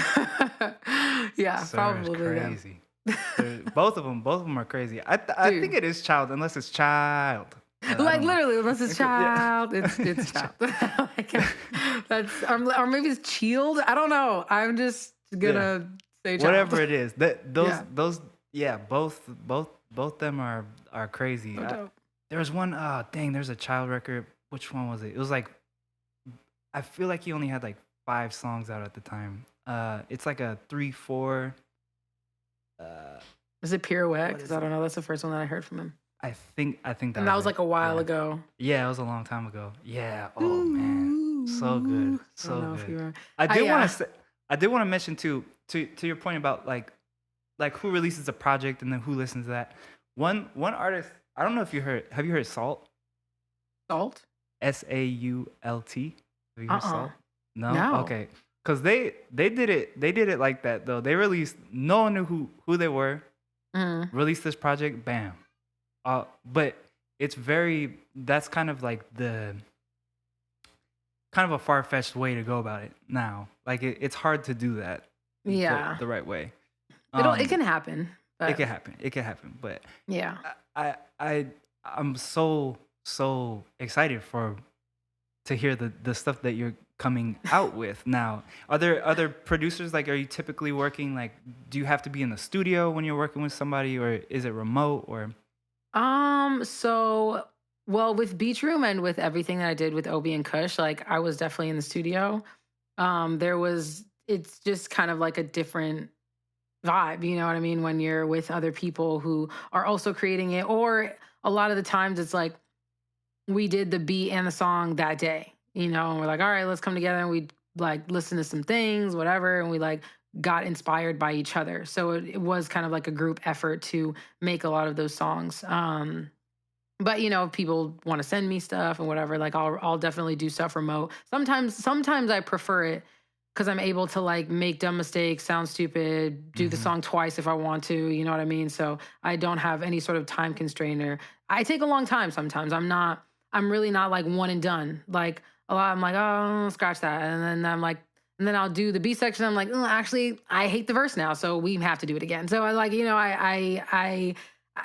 Yeah, Sir is probably them. crazy. Both of them are crazy. I think Dude. it is child, unless it's child. I Like don't know. literally, unless it's Yeah. child, it's child. Like, that's or maybe it's child. I don't know. I'm just Yeah. gonna say child. Whatever it is, that Yeah, those yeah, both them are crazy. so dope. There was one, dang, there's a child record. Which one was it? It was like, I feel like he only had like 5 songs out at the time. It's like a 3-4. Uh, Is it pirouette? what Because is I it? don't know. That's the first one that I heard from him, I think that and that was was it. like a while Yeah, ago. yeah, it was a long time ago. Yeah. Oh man. Ooh. So good, I don't so know if good. you were. I I did want to say, I did want to mention too, to your point about like who releases a project and then who listens to that. One artist, I don't know if you heard. Have you heard Salt? Salt. SAULT. Have you heard Uh-uh. Salt? No. No. Okay. Cause they did it like that though. They released. No one knew who they were. Mm. Released this project. Bam. But it's very. That's kind of like the kind of a far fetched way to go about it now. Like it's hard to do that Yeah. the right way. It can happen, It but can happen. It can happen. But yeah. I'm so excited for to hear the stuff that you're coming out with now. Are there other producers, like, are you typically working, like, do you have to be in the studio when you're working with somebody, or is it remote, or So, well, with Beach Room and with everything that I did with Obi and Kush, like I was definitely in the studio. It's just kind of like a different vibe, you know what I mean? When you're with other people who are also creating it, or a lot of the times it's like we did the beat and the song that day, and we're like, all right, let's come together and we like listen to some things, whatever, and we like got inspired by each other. So it was kind of like a group effort to make a lot of those songs. But if people want to send me stuff and whatever, like I'll definitely do stuff remote. Sometimes I prefer it because I'm able to like make dumb mistakes, sound stupid, do the hmm song twice if I want to, you know what I mean? So I don't have any sort of time constraint, or I take a long time sometimes. I'm really not like one and done. Like a lot, I'm like, oh, scratch that. And then I'll do the B section. I'm like, oh, actually, I hate the verse now. So we have to do it again. So I like,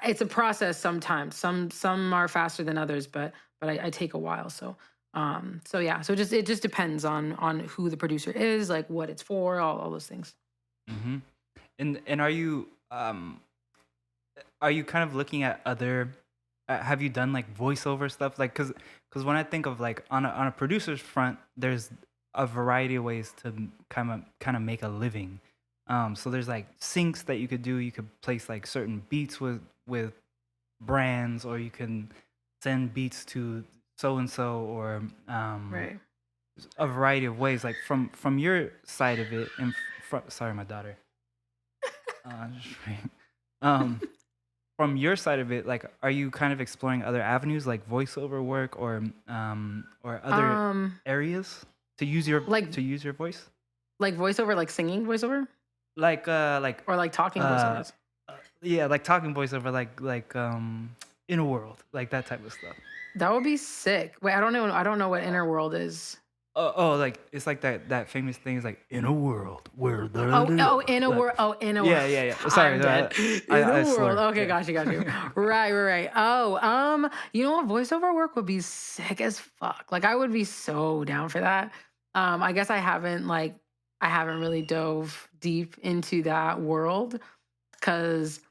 it's a process sometimes. Some are faster than others, but I take a while. So yeah, so it just depends on who the producer is, like what it's for, all those things. hmm and are you kind of looking at other have you done like voiceover stuff, like, because when I think of like on a producer's front, there's a variety of ways to kind of make a living. So there's like syncs that you could do. You could place like certain beats with brands, or you can send beats to so and so, or Right. a variety of ways, like from your side of it. And sorry, my daughter. Just um from your side of it, like, are you kind of exploring other avenues like voiceover work, or other Um, areas like to use your voice, like voiceover, like singing voiceover, like or like talking uh voiceovers. yeah, like talking voiceover, like in a world, like that type of stuff. That would be sick. Wait, I don't know. I don't know what inner world is. Like it's like that famous thing is like, in a world where In a like, world. Oh, in a world. yeah. Sorry, I'm dead. In a I world. slur. Okay, Yeah. got you. Right. Oh, you know what? Voiceover work would be sick as fuck. Like, I would be so down for that. I guess I haven't really dove deep into that world because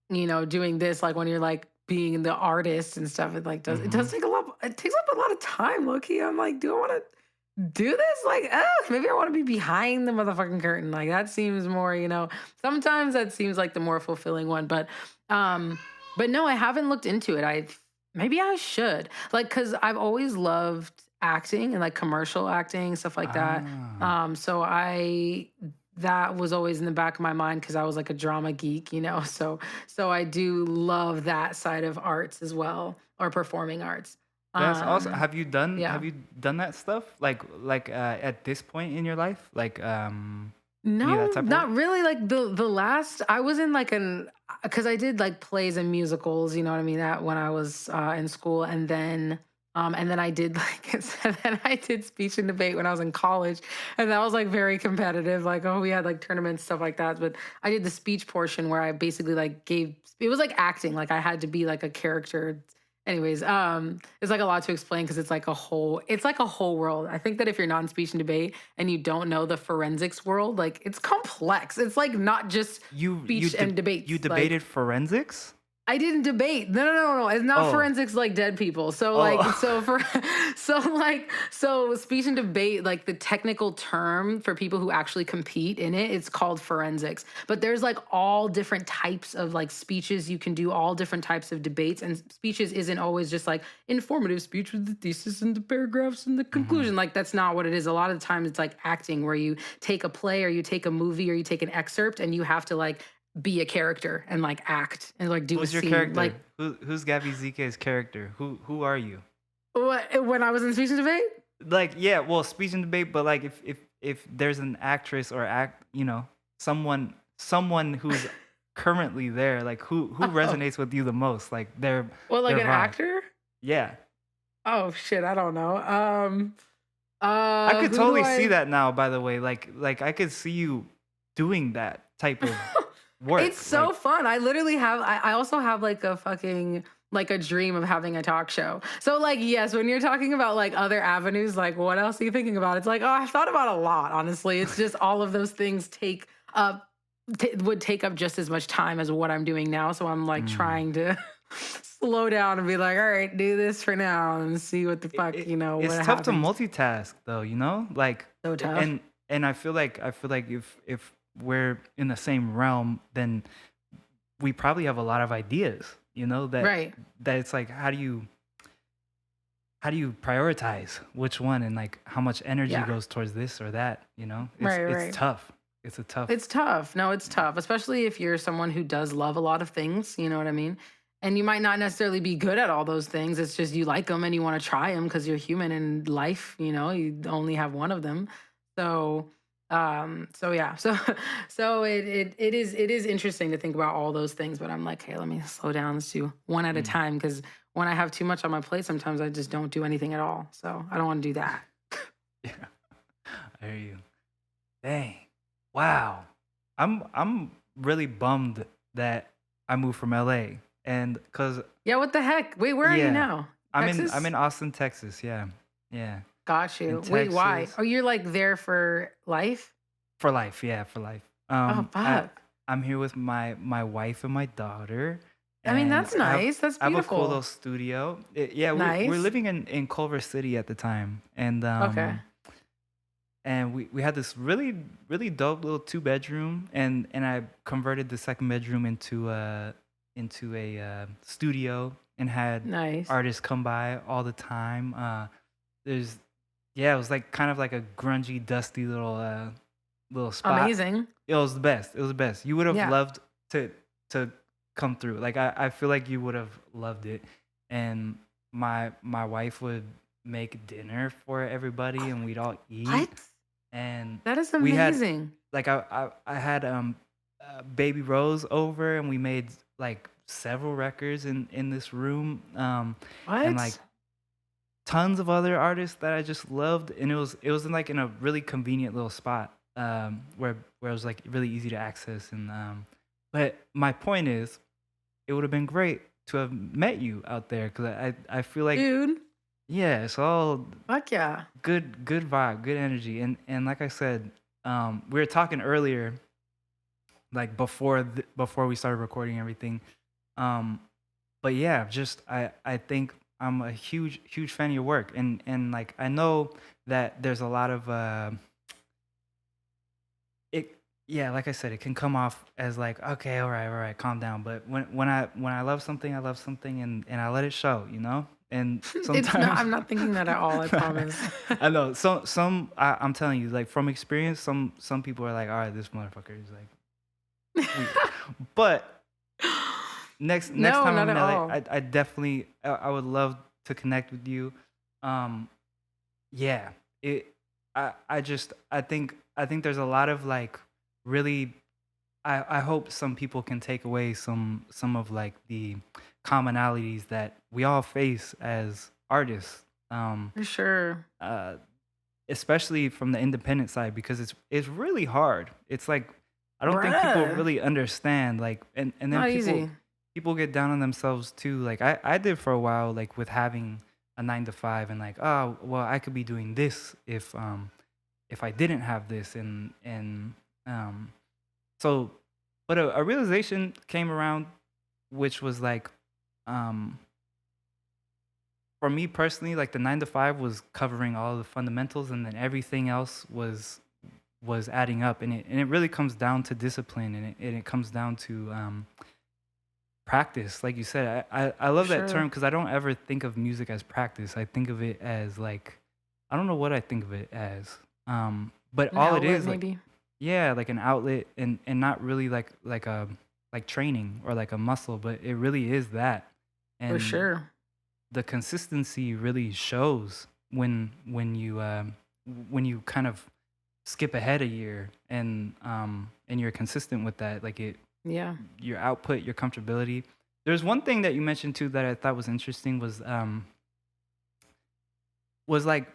doing this, like when you're like being the artist and stuff, it does hmm take a lot. It takes up a lot of time, low key. I'm like, do I want to do this? Like, maybe I want to be behind the motherfucking curtain. Like that seems more, sometimes that seems like the more fulfilling one. Um, but no, I haven't looked into it. Maybe I should, like, cause I've always loved acting and like commercial acting, stuff like that. Ah, So that was always in the back of my mind because I was like a drama geek, So I do love that side of arts as well, or performing arts. that's awesome. Um, Have yeah. you done that stuff, like at this point in your life, like any of that No, type of work? not really. Like the last I was in like an because I did like plays and musicals, you know what I mean, that when I was in school, and then I did like and then I did speech and debate when I was in college, and that was like very competitive. Like, oh, we had like tournaments, stuff like that. But I did the speech portion where I basically like gave, it was like acting, like I had to be like a character. Anyways, it's like a lot to explain because it's like a whole world. I think that if you're not in speech and debate and you don't know the forensics world, like it's complex. It's like not just You speech and you debates. Like, debated forensics? I didn't debate. No, no, no, no. It's not Oh, forensics like dead people. So like, oh. so speech and debate, like the technical term for people who actually compete in it, it's called forensics. But there's like all different types of like speeches you can do, all different types of debates, and speeches isn't always just like informative speech with the thesis and the paragraphs and the Mhm. conclusion. Like that's not what it is. A lot of the time, it's like acting, where you take a play or you take a movie or you take an excerpt and you have to like be a character and like act and like do a Who's your scene. character? Like Who's Gabby ZK's character? Who are you? what when I was in speech and debate? Like, yeah, well, speech and debate, but like if there's an actress or someone who's currently there, like who Oh, resonates with you the most? Like well, like their an vibe. actor? Yeah. Oh shit, I don't know. I could Who do totally see I? that now, by the way. Like I could see you doing that type of work. It's so Like, fun. I literally have. I also have like a fucking like a dream of having a talk show. So like yes, when you're talking about like other avenues, like what else are you thinking about? It's like oh, I've thought about a lot. Honestly, it's just all of those things take up would take up just as much time as what I'm doing now. So I'm like mm. trying to slow down and be like, all right, do this for now and see what the fuck It's what tough to happens. multitask though, you know? Like, So tough. and I feel like if we're in the same realm, then we probably have a lot of ideas, you know, Right. that it's like how do you prioritize which one and like how much energy Yeah. goes towards this or that, you know? Right. It's Right. tough. It's a tough. It's tough. No, it's tough, especially if you're someone who does love a lot of things. You know what I mean? And you might not necessarily be good at all those things. It's just you like them and you want to try them because you're human in life. You know, you only have one of them. So, so yeah, so it is interesting to think about all those things. But I'm like, hey, let me slow down. Let's do one at a Mm, time because when I have too much on my plate, sometimes I just don't do anything at all. So I don't want to do that. yeah, I hear you. Dang. Wow. I'm really bummed that I moved from LA and cuz Yeah, what the heck? Wait, where are you yeah, now? I'm Texas? in Austin, Texas. Yeah. Yeah. Got In you. Wait, why? Texas Oh, you're like there for life? for life. Yeah, for life. Oh, fuck. I'm here with my wife and my daughter I mean, and that's nice. That's I have a cool little beautiful. studio. Yeah, we're Nice. living in Culver City at the time Okay. and we had this really dope little two bedroom and I converted the second bedroom into a studio and had Nice. artists come by all the time. There's Yeah, it was like kind of like a grungy, dusty little spot. Amazing. It was the best. It was the best. You would have Yeah. loved to come through. Like I feel like you would have loved it. And my wife would make dinner for everybody and we'd all eat. What? And That is we had amazing. like I had Baby Rose over and we made like several records in this room and like What? tons of other artists that I just loved and it was in like in a really convenient little spot where it was like really easy to access and but my point is it would have been great to have met you out there cuz I feel like Dude. yeah, it's all Fuck yeah. good vibe, good energy and like I said we were talking earlier like before we started recording everything. Um, but yeah, just I think I'm a huge fan of your work, and like I know that there's a lot of it. Yeah, like I said, it can come off as like okay, all right, calm down. But when I love something, I love something, and I let it show, you know. And It's not sometimes I'm not thinking that at all, I promise. I know I'm telling you, like from experience, some people are like, all right, this motherfucker is like weird. But next No, time not I'm in at LA, all. I definitely I would love to connect with you. Um, yeah, it I think there's a lot of like really I hope some people can take away some of like the commonalities that we all face as artists. For sure. Uh, Especially from the independent side because it's really hard. It's like I don't think people Bruh. really understand like and then Not people easy. people get down on themselves too. Like I did for a while like with having a 9 to 5 and like oh well I could be doing this if I didn't have this and um so but a realization came around which was like, um, for me personally, like the 9 to 5 was covering all the fundamentals, and then everything else was adding up, and it really comes down to discipline, and it comes down to practice. Like you said, I For love that term sure. because I don't ever think of music as practice. I think of it as like, I don't know what I think of it as, but An all it outlet, is, like, maybe. yeah, like an outlet, and not really like a like training or like a muscle, but it really is that. For And sure. the consistency really shows when you kind of skip ahead a year, and you're consistent with that, like it Yeah. your output, your comfortability. There's one thing that you mentioned too that I thought was interesting was like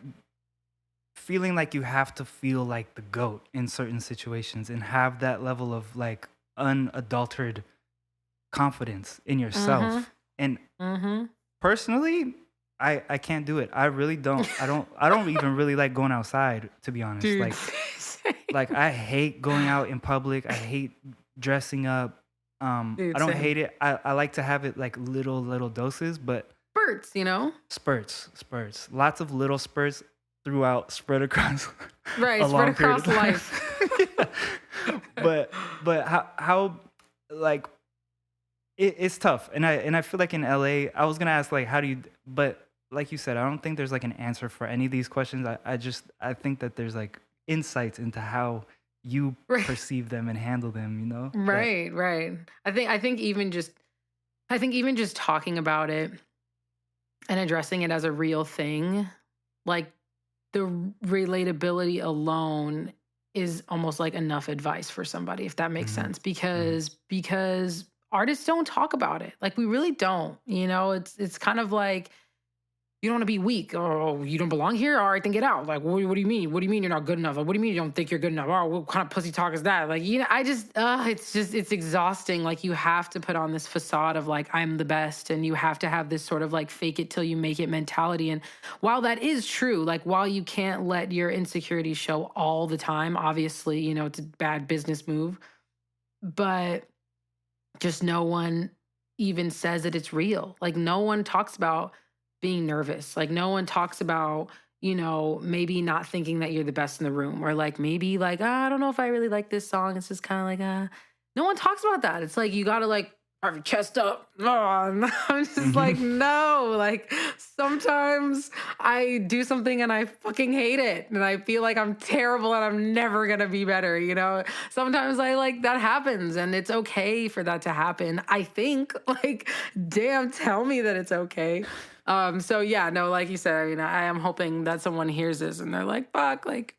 feeling like you have to feel like the goat in certain situations and have that level of like unadulterated confidence in Mm-hmm. yourself. And Mm-hmm. personally, I can't do it. I really don't. I don't even really like going outside, to be honest. Dude. Like I hate going out in public. I hate dressing up. I Dude, don't same. hate it. I like to have it like little doses, but Birds, you know? spurts, lots of little spurts throughout, spread across Right, a spread long period of across time. life. Yeah. But how like it's tough, and I feel like in LA, I was gonna ask like how do you, but like you said, I don't think there's like an answer for any of these questions. I think that there's like insights into how you Right. perceive them and handle them. That. Right, right. I think even just talking about it and addressing it as a real thing, like the relatability alone is almost like enough advice for somebody, if that makes Mhm, sense, mhm, because artists don't talk about it, like we really don't, you know. It's kind of like, you don't want to be weak. Oh, you don't belong here? All right, then get out. Like, what do you mean? What do you mean you're not good enough? Like, what do you mean you don't think you're good enough? Oh, what kind of pussy talk is that? Like, you know, it's exhausting. Like, you have to put on this facade of like, I'm the best. And you have to have this sort of like fake it till you make it mentality. And while that is true, like, while you can't let your insecurities show all the time, obviously, you know, it's a bad business move, but just no one even says that it's real. Like no one talks about being nervous. Like no one talks about, you know, maybe not thinking that you're the best in the room, or like maybe like, "Ah, I don't know if I really like this song." It's just kind of like, no one talks about that. It's like you got to like have your chest up. Oh, and I'm just like, mhm. no. Like sometimes I do something and I fucking hate it. And I feel like I'm terrible and I'm never going to be better. You know, sometimes I like that happens and it's okay for that to happen. I think, like, damn, tell me that it's okay. So yeah, no, like you said, I mean, I am hoping that someone hears this and they're like, fuck, like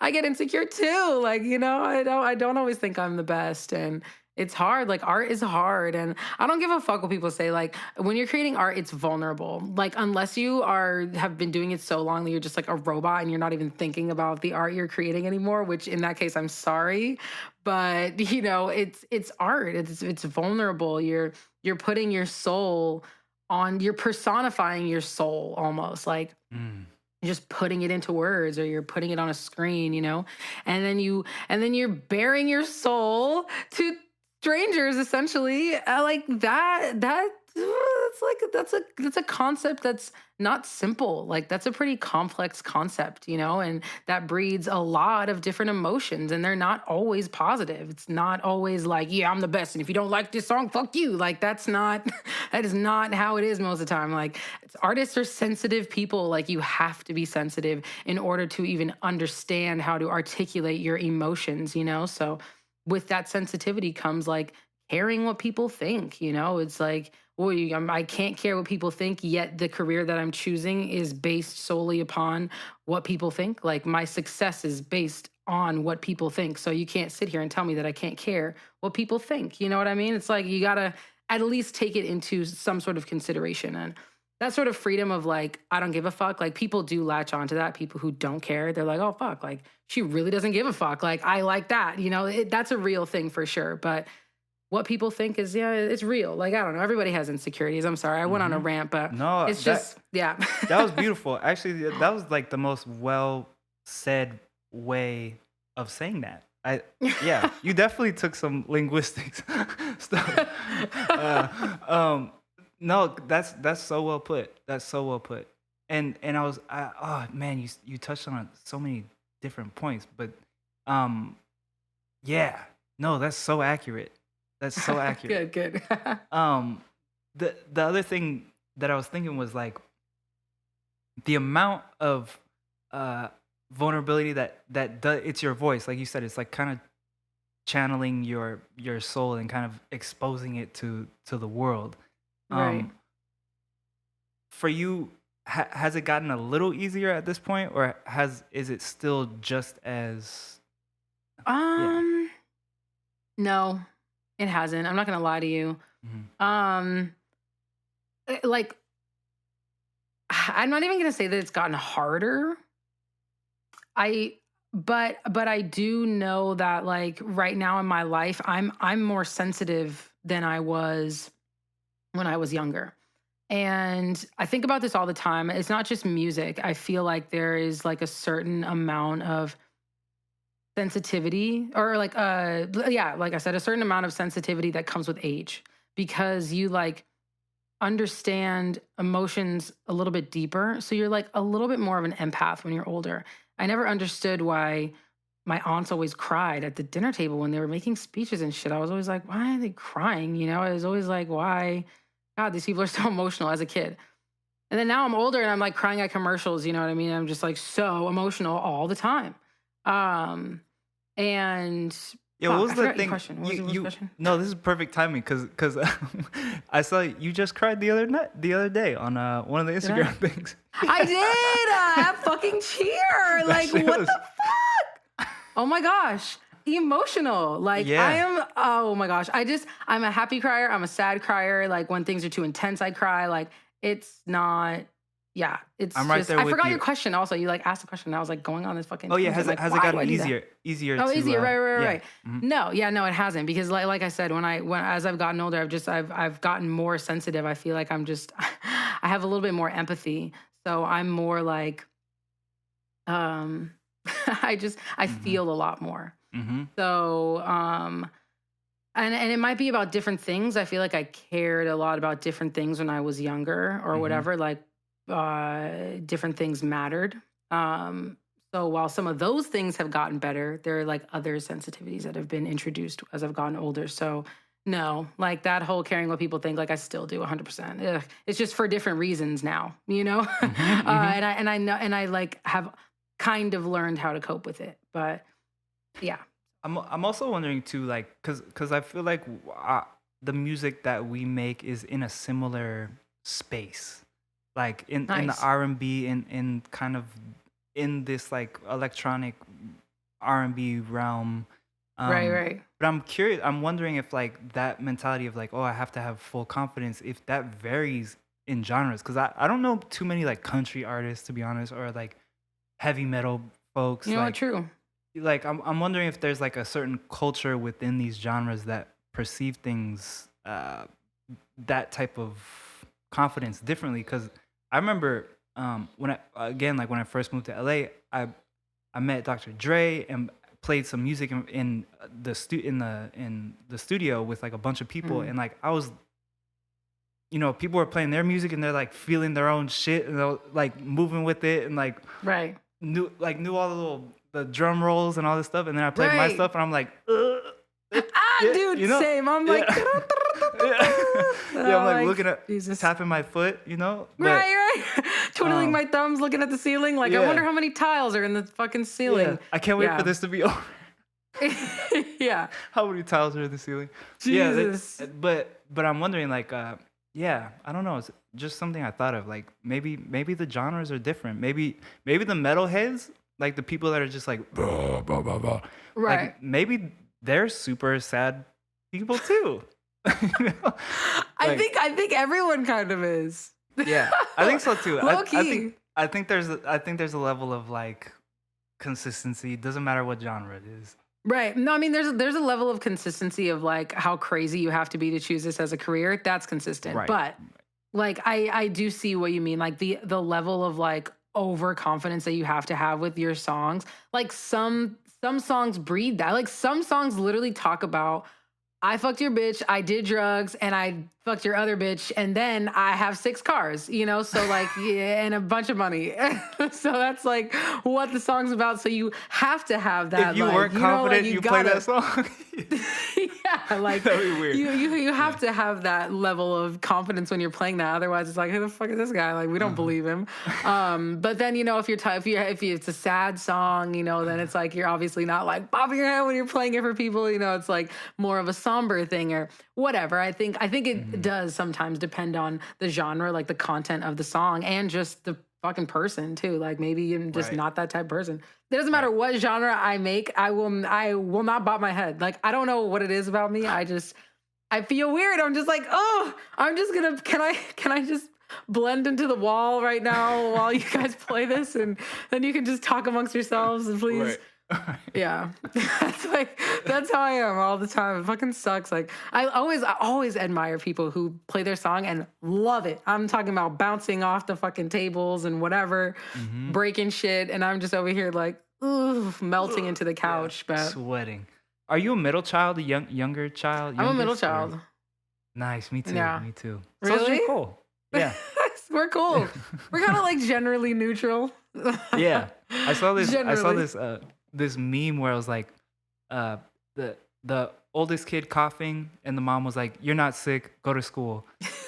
I get insecure too. Like, you know, I don't always think I'm the best. And it's hard. Like art is hard. And I don't give a fuck what people say. Like when you're creating art, it's vulnerable. Like unless you have been doing it so long that you're just like a robot and you're not even thinking about the art you're creating anymore, which in that case, I'm sorry. But you know, it's art. It's vulnerable. You're putting your soul on, you're personifying your soul almost. Like Mm. just putting it into words, or you're putting it on a screen, you know. And then you're bearing your soul to strangers essentially. Like that it's like that's a concept that's not simple. Like that's a pretty complex concept, you know, and that breeds a lot of different emotions, and they're not always positive. It's not always like, yeah, I'm the best, and if you don't like this song, fuck you. Like that's not that is not how it is most of the time. Like artists are sensitive people. Like you have to be sensitive in order to even understand how to articulate your emotions, you know. So with that sensitivity comes like caring what people think, you know. It's like, well, I can't care what people think, yet the career that I'm choosing is based solely upon what people think. Like my success is based on what people think, so you can't sit here and tell me that I can't care what people think. You know what I mean? It's like you gotta at least take it into some sort of consideration. And that sort of freedom of like, I don't give a fuck. Like people do latch onto that. People who don't care, they're like, oh fuck, like she really doesn't give a fuck. Like I like that. You know, that's a real thing for sure. But what people think is, yeah, it's real. Like I don't know. Everybody has insecurities. I'm sorry, I went on a Mhm. rant, but No, it's just yeah. that was beautiful. Actually, that was like the most well said way of saying that. I yeah, you definitely took some linguistics stuff. Um, no, that's so well put. That's so well put. And oh man, you touched on so many different points, but um, yeah, no, that's so accurate. That's so accurate. Good, good. Um, the other thing that I was thinking was like the amount of uh vulnerability that does, it's your voice, like you said, it's like kind of channeling your soul and kind of exposing it to the world. Right. um for you, has it gotten a little easier at this point, or has is it still just as yeah. Um, no, it hasn't. I'm not gonna lie to you. Mhm. Um, like I'm not even gonna say that it's gotten harder. I but I do know that like right now in my life, I'm more sensitive than I was when I was younger. And I think about this all the time. It's not just music. I feel like there is like a certain amount of sensitivity or like yeah, like I said, a certain amount of sensitivity that comes with age because you like understand emotions a little bit deeper. So you're like a little bit more of an empath when you're older. I never understood why my aunts always cried at the dinner table when they were making speeches and shit. I was always like, why are they crying? You know, I was always like, why? God, these people are so emotional as a kid. And then now I'm older and I'm like crying at commercials, you know what I mean? I'm just like so emotional all the time. Um, and Yeah, what fuck, was I the forgot your thing? question. What was the question? No, this is perfect timing because I saw you just cried the other day on one of the Did I? Instagram things. I did at fucking cheer. That Like, shit what was the fuck? Oh my gosh. Emotional. Like, I yeah. am, oh my gosh. I'm a happy crier. I'm a sad crier. Like, when things are too intense, I cry. Like, it's not, yeah, it's I'm right just, there I with forgot your you. question also. You like asked a question and I was like going on this fucking Oh yeah, tangent. Like, has it why do I gotten do that? easier Oh, to easier. Right, right, right, yeah. right. Mhm. No, yeah, no, it hasn't because like I said, when as I've gotten older, I've gotten more sensitive. I feel like I'm just I have a little bit more empathy. So I'm more like um I Mhm. feel a lot more. Mhm. So and it might be about different things. I feel like I cared a lot about different things when I was younger or Mhm. whatever, like different things mattered. Um so while some of those things have gotten better, there are like other sensitivities that have been introduced as I've gotten older. So no, like that whole caring what people think, like I still do 100%. Ugh. It's just for different reasons now, you know? Mhm. Mhm. And I know, and I like have kind of learned how to cope with it. But yeah, I'm also wondering too, like, cause I feel like the music that we make is in a similar space, like in the nice. R&B, in kind of in this like electronic R&B realm. Right, Um, right. but I'm curious. I'm wondering if like that mentality of like, oh, I have to have full confidence, if that varies in genres, because I don't know too many like country artists, to be honest, or like heavy metal folks You know what? like True. I'm wondering if there's like a certain culture within these genres that perceive things that type of confidence differently. Because I remember when I again like when I first moved to LA, I met Dr. Dre and played some music in in the studio with like a bunch of people, Mm. and like I was, people were playing their music and they're like feeling their own shit and they're like moving with it and like Right. knew all the drum rolls and all this stuff, and then I played my Right. stuff and I'm like, Ah, yeah, dude, same. I'm like, yeah, yeah, yeah. I'm like like looking at Jesus. tapping my foot, but Right, right. Twiddling um, my thumbs, looking at the ceiling. Like, I wonder yeah, how many tiles are in the fucking yeah. ceiling. I can't wait for Yeah. this to be over. Yeah. How many tiles are in the ceiling? Yeah, Jesus. but I'm wondering like, yeah, I don't know. It's just something I thought of. Like maybe the genres are different. Maybe the metalheads, like the people that are just like blah, blah, blah, blah, Right. like maybe they're super sad people too. You know? Like I think everyone kind of is. yeah, I think so too. Low I key. think there's a level of like consistency. Doesn't matter what genre it is. Right. No, I mean there's a level of consistency of like how crazy you have to be to choose this as a career. That's consistent. Right. But like I do see what you mean. Like the level of like overconfidence that you have to have with your songs. Like some songs breed that. Like some songs literally talk about I fucked your bitch, I did drugs, and I fucked your other bitch, and then I have 6 cars, you know? So like yeah, and a bunch of money. So that's like what the song's about. So you have to have If that, you like, weren't you know, like confident, you you play that gotta song. yeah, like That'd be weird. you Yeah. have to have that level of confidence when you're playing that. Otherwise, it's like, who the fuck is this guy? Like, we don't Uh-huh. believe him. But then you know, if you're if it's a sad song, you know, then it's like you're obviously not like bobbing your head when you're playing it for people. You know, it's like more of a somber thing or whatever. I think it Mhm. does sometimes depend on the genre, like the content of the song, and just the fucking person too. Like maybe I'm just Right. not that type of person. It doesn't matter Right. what genre I make. I will not bob my head. Like I don't know what it is about me. I feel weird. I'm just like, oh, I'm just gonna. Can I just blend into the wall right now while you guys play this, and then you can just talk amongst yourselves, and please. Right. Yeah, that's how I am all the time. It fucking sucks. Like I always admire people who play their song and love it. I'm talking about bouncing off the fucking tables and whatever, Hmm. breaking shit, and I'm just over here like, ooh, melting into the Yeah. couch. But Sweating. Are you a middle child, a younger child, I'm a middle youngest, or? child. Nice. Me too. Yeah, Me too. So it's really. cool. Yeah. We're cool. We're kind of like generally neutral. Yeah. I saw this. I saw Generally. this. This meme where it was like, uh, the oldest kid coughing, and the mom was like, "You're not sick. Go to school,"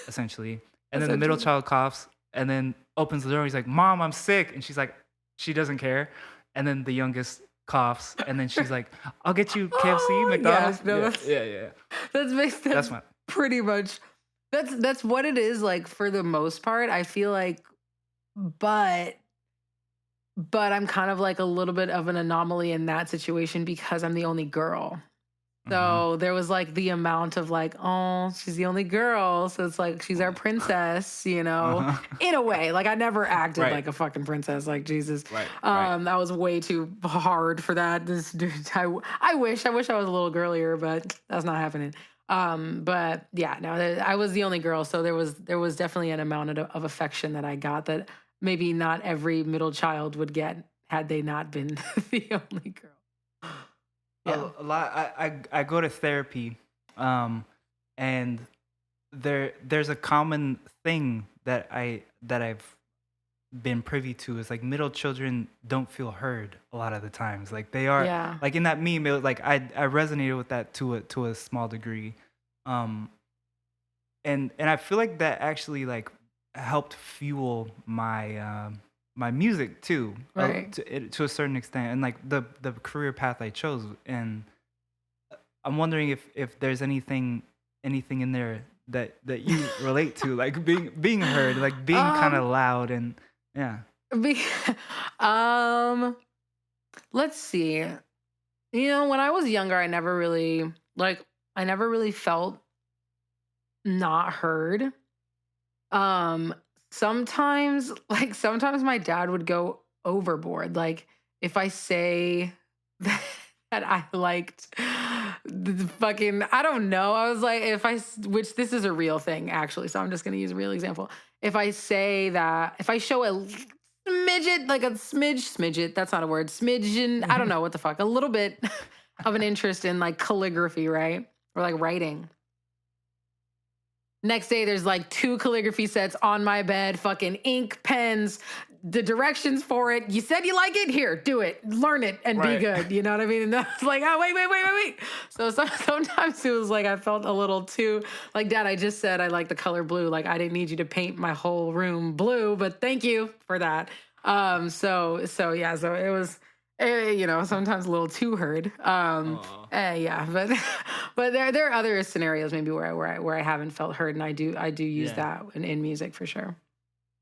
essentially. And then the middle Essentially. child coughs, and then opens the door. He's like, "Mom, I'm sick," and she's like, she doesn't care. And then the youngest coughs, and then she's like, "I'll get you KFC, Oh yeah, McDonald's." no, Yeah. that's Yeah. Yeah. That's that's my. pretty much that's what it is like for the most part. I feel like, but I'm kind of like a little bit of an anomaly in that situation because I'm the only girl. Hmm. So there was like the amount of like, oh, she's the only girl. So it's like she's our princess, you know, Uh-huh. in a way. Like I never acted Right. like a fucking princess, like Jesus. Right. Right. That was way too hard for that. This dude, I wish I was a little girlier, but that's not happening. But yeah, no, I was the only girl. So there was definitely an amount of affection that I got that maybe not every middle child would get had they not been the only girl. Yeah. A lot. I go to therapy, um, and there's a common thing that I've been privy to is like middle children don't feel heard a lot of the times. Like they are Yeah. like in that meme. Like I resonated with that to a small degree, um, and I feel like that actually like helped fuel my my music too, Right. to a certain extent, and like the career path I chose. And I'm wondering if there's anything in there that you relate to, like being heard, like being kind Um, of loud, and yeah. be, um, let's see. You know, when I was younger, I never really felt not heard. Um, sometimes my dad would go overboard. Like if I say that I liked the fucking, I don't know. I was like, which this is a real thing actually. So I'm just going to use a real example. If I say that, if I show a smidget, like a smidget, that's not a word, smidgen, I don't know what the fuck, a little bit of an interest in like calligraphy, right? Or like writing. Next day, there's like 2 calligraphy sets on my bed, fucking ink, pens, the directions for it. You said you like it? Here, do it. Learn it and be Right. good. You know what I mean? And that's like, oh, wait. So sometimes it was like I felt a little too, like, Dad, I just said I like the color blue. Like, I didn't need you to paint my whole room blue, but thank you for that. So yeah, so it was, you know, sometimes a little too heard. Aw. Yeah, but but there are other scenarios maybe where I haven't felt heard, and I do use Yeah. that in music for sure.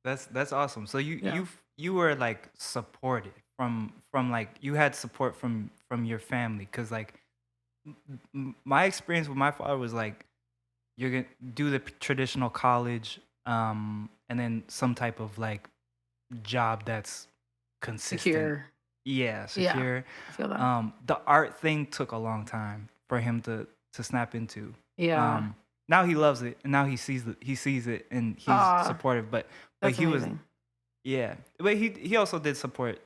That's awesome. So Yeah. you were like supported from like you had support from your family, because like my experience with my father was like you're gonna do the traditional college, and then some type of like job that's consistent. Secure. Yeah, Yeah, secure. I feel that. The art thing took a long time for him to snap into. Yeah. Now he loves it, and now he sees it, and he's Ah, supportive. But that's he was, amazing. yeah. But he also did support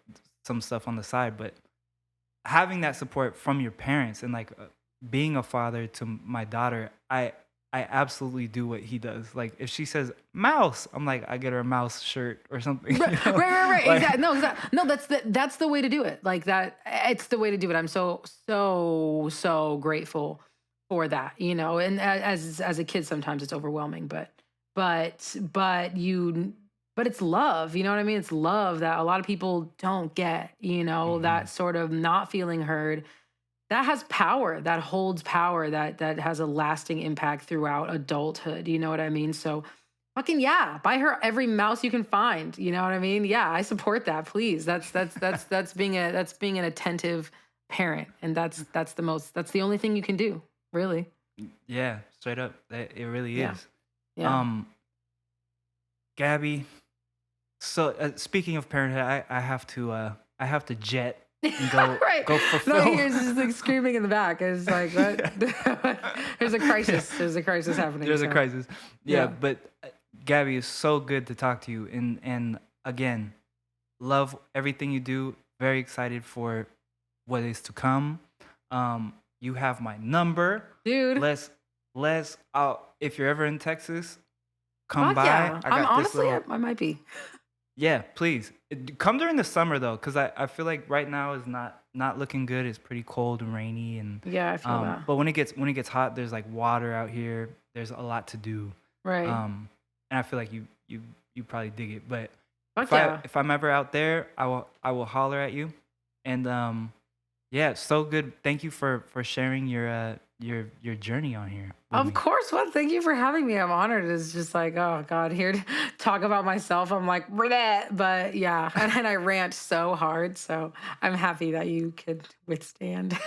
some stuff on the side. But having that support from your parents and like being a father to my daughter, I absolutely do what he does. Like if she says mouse, I'm like I get her a mouse shirt or something. Right, You right, know, right, right. like Exactly. No, exactly. No, that's the way to do it. Like that, it's the way to do it. I'm so grateful for that. You know, and as a kid, sometimes it's overwhelming, but you, but it's love. You know what I mean? It's love that a lot of people don't get. You know, hmm that sort of not feeling heard. That has power. That holds power. That has a lasting impact throughout adulthood. You know what I mean? So fucking yeah, buy her every mouse you can find. You know what I mean? Yeah, I support that. Please, that's being an attentive parent, and that's the only thing you can do. Really. yeah, straight up, it really Yeah. is. Yeah. Um, Gabby. So speaking of parenthood, I have to jet and Right. go No, fulfill. here's just like screaming in the back. It's like what? Yeah. There's a Yeah. crisis. There's a crisis happening. There's a So crisis. Yeah, yeah. but Gabby, is so good to talk to you, and again, love everything you do. Very excited for what is to come. You have my number. Dude. Let's if you're ever in Texas, come Fuck by. yeah. I I'm got this honestly little. I might be. Yeah, please. Come during the summer though, because I feel like right now is not looking good. It's pretty cold and rainy, and Yeah, I feel that. but when it gets hot, there's like water out here. There's a lot to do. Right. And I feel like you probably dig it. But Fuck yeah. if I'm ever out there, I will holler at you. And yeah, it's so good. Thank you for sharing your journey on here with Of me. course. Well, thank you for having me. I'm honored. It's just like, oh God, here to talk about myself. I'm like, bleh. But yeah, and I rant so hard. So I'm happy that you could withstand.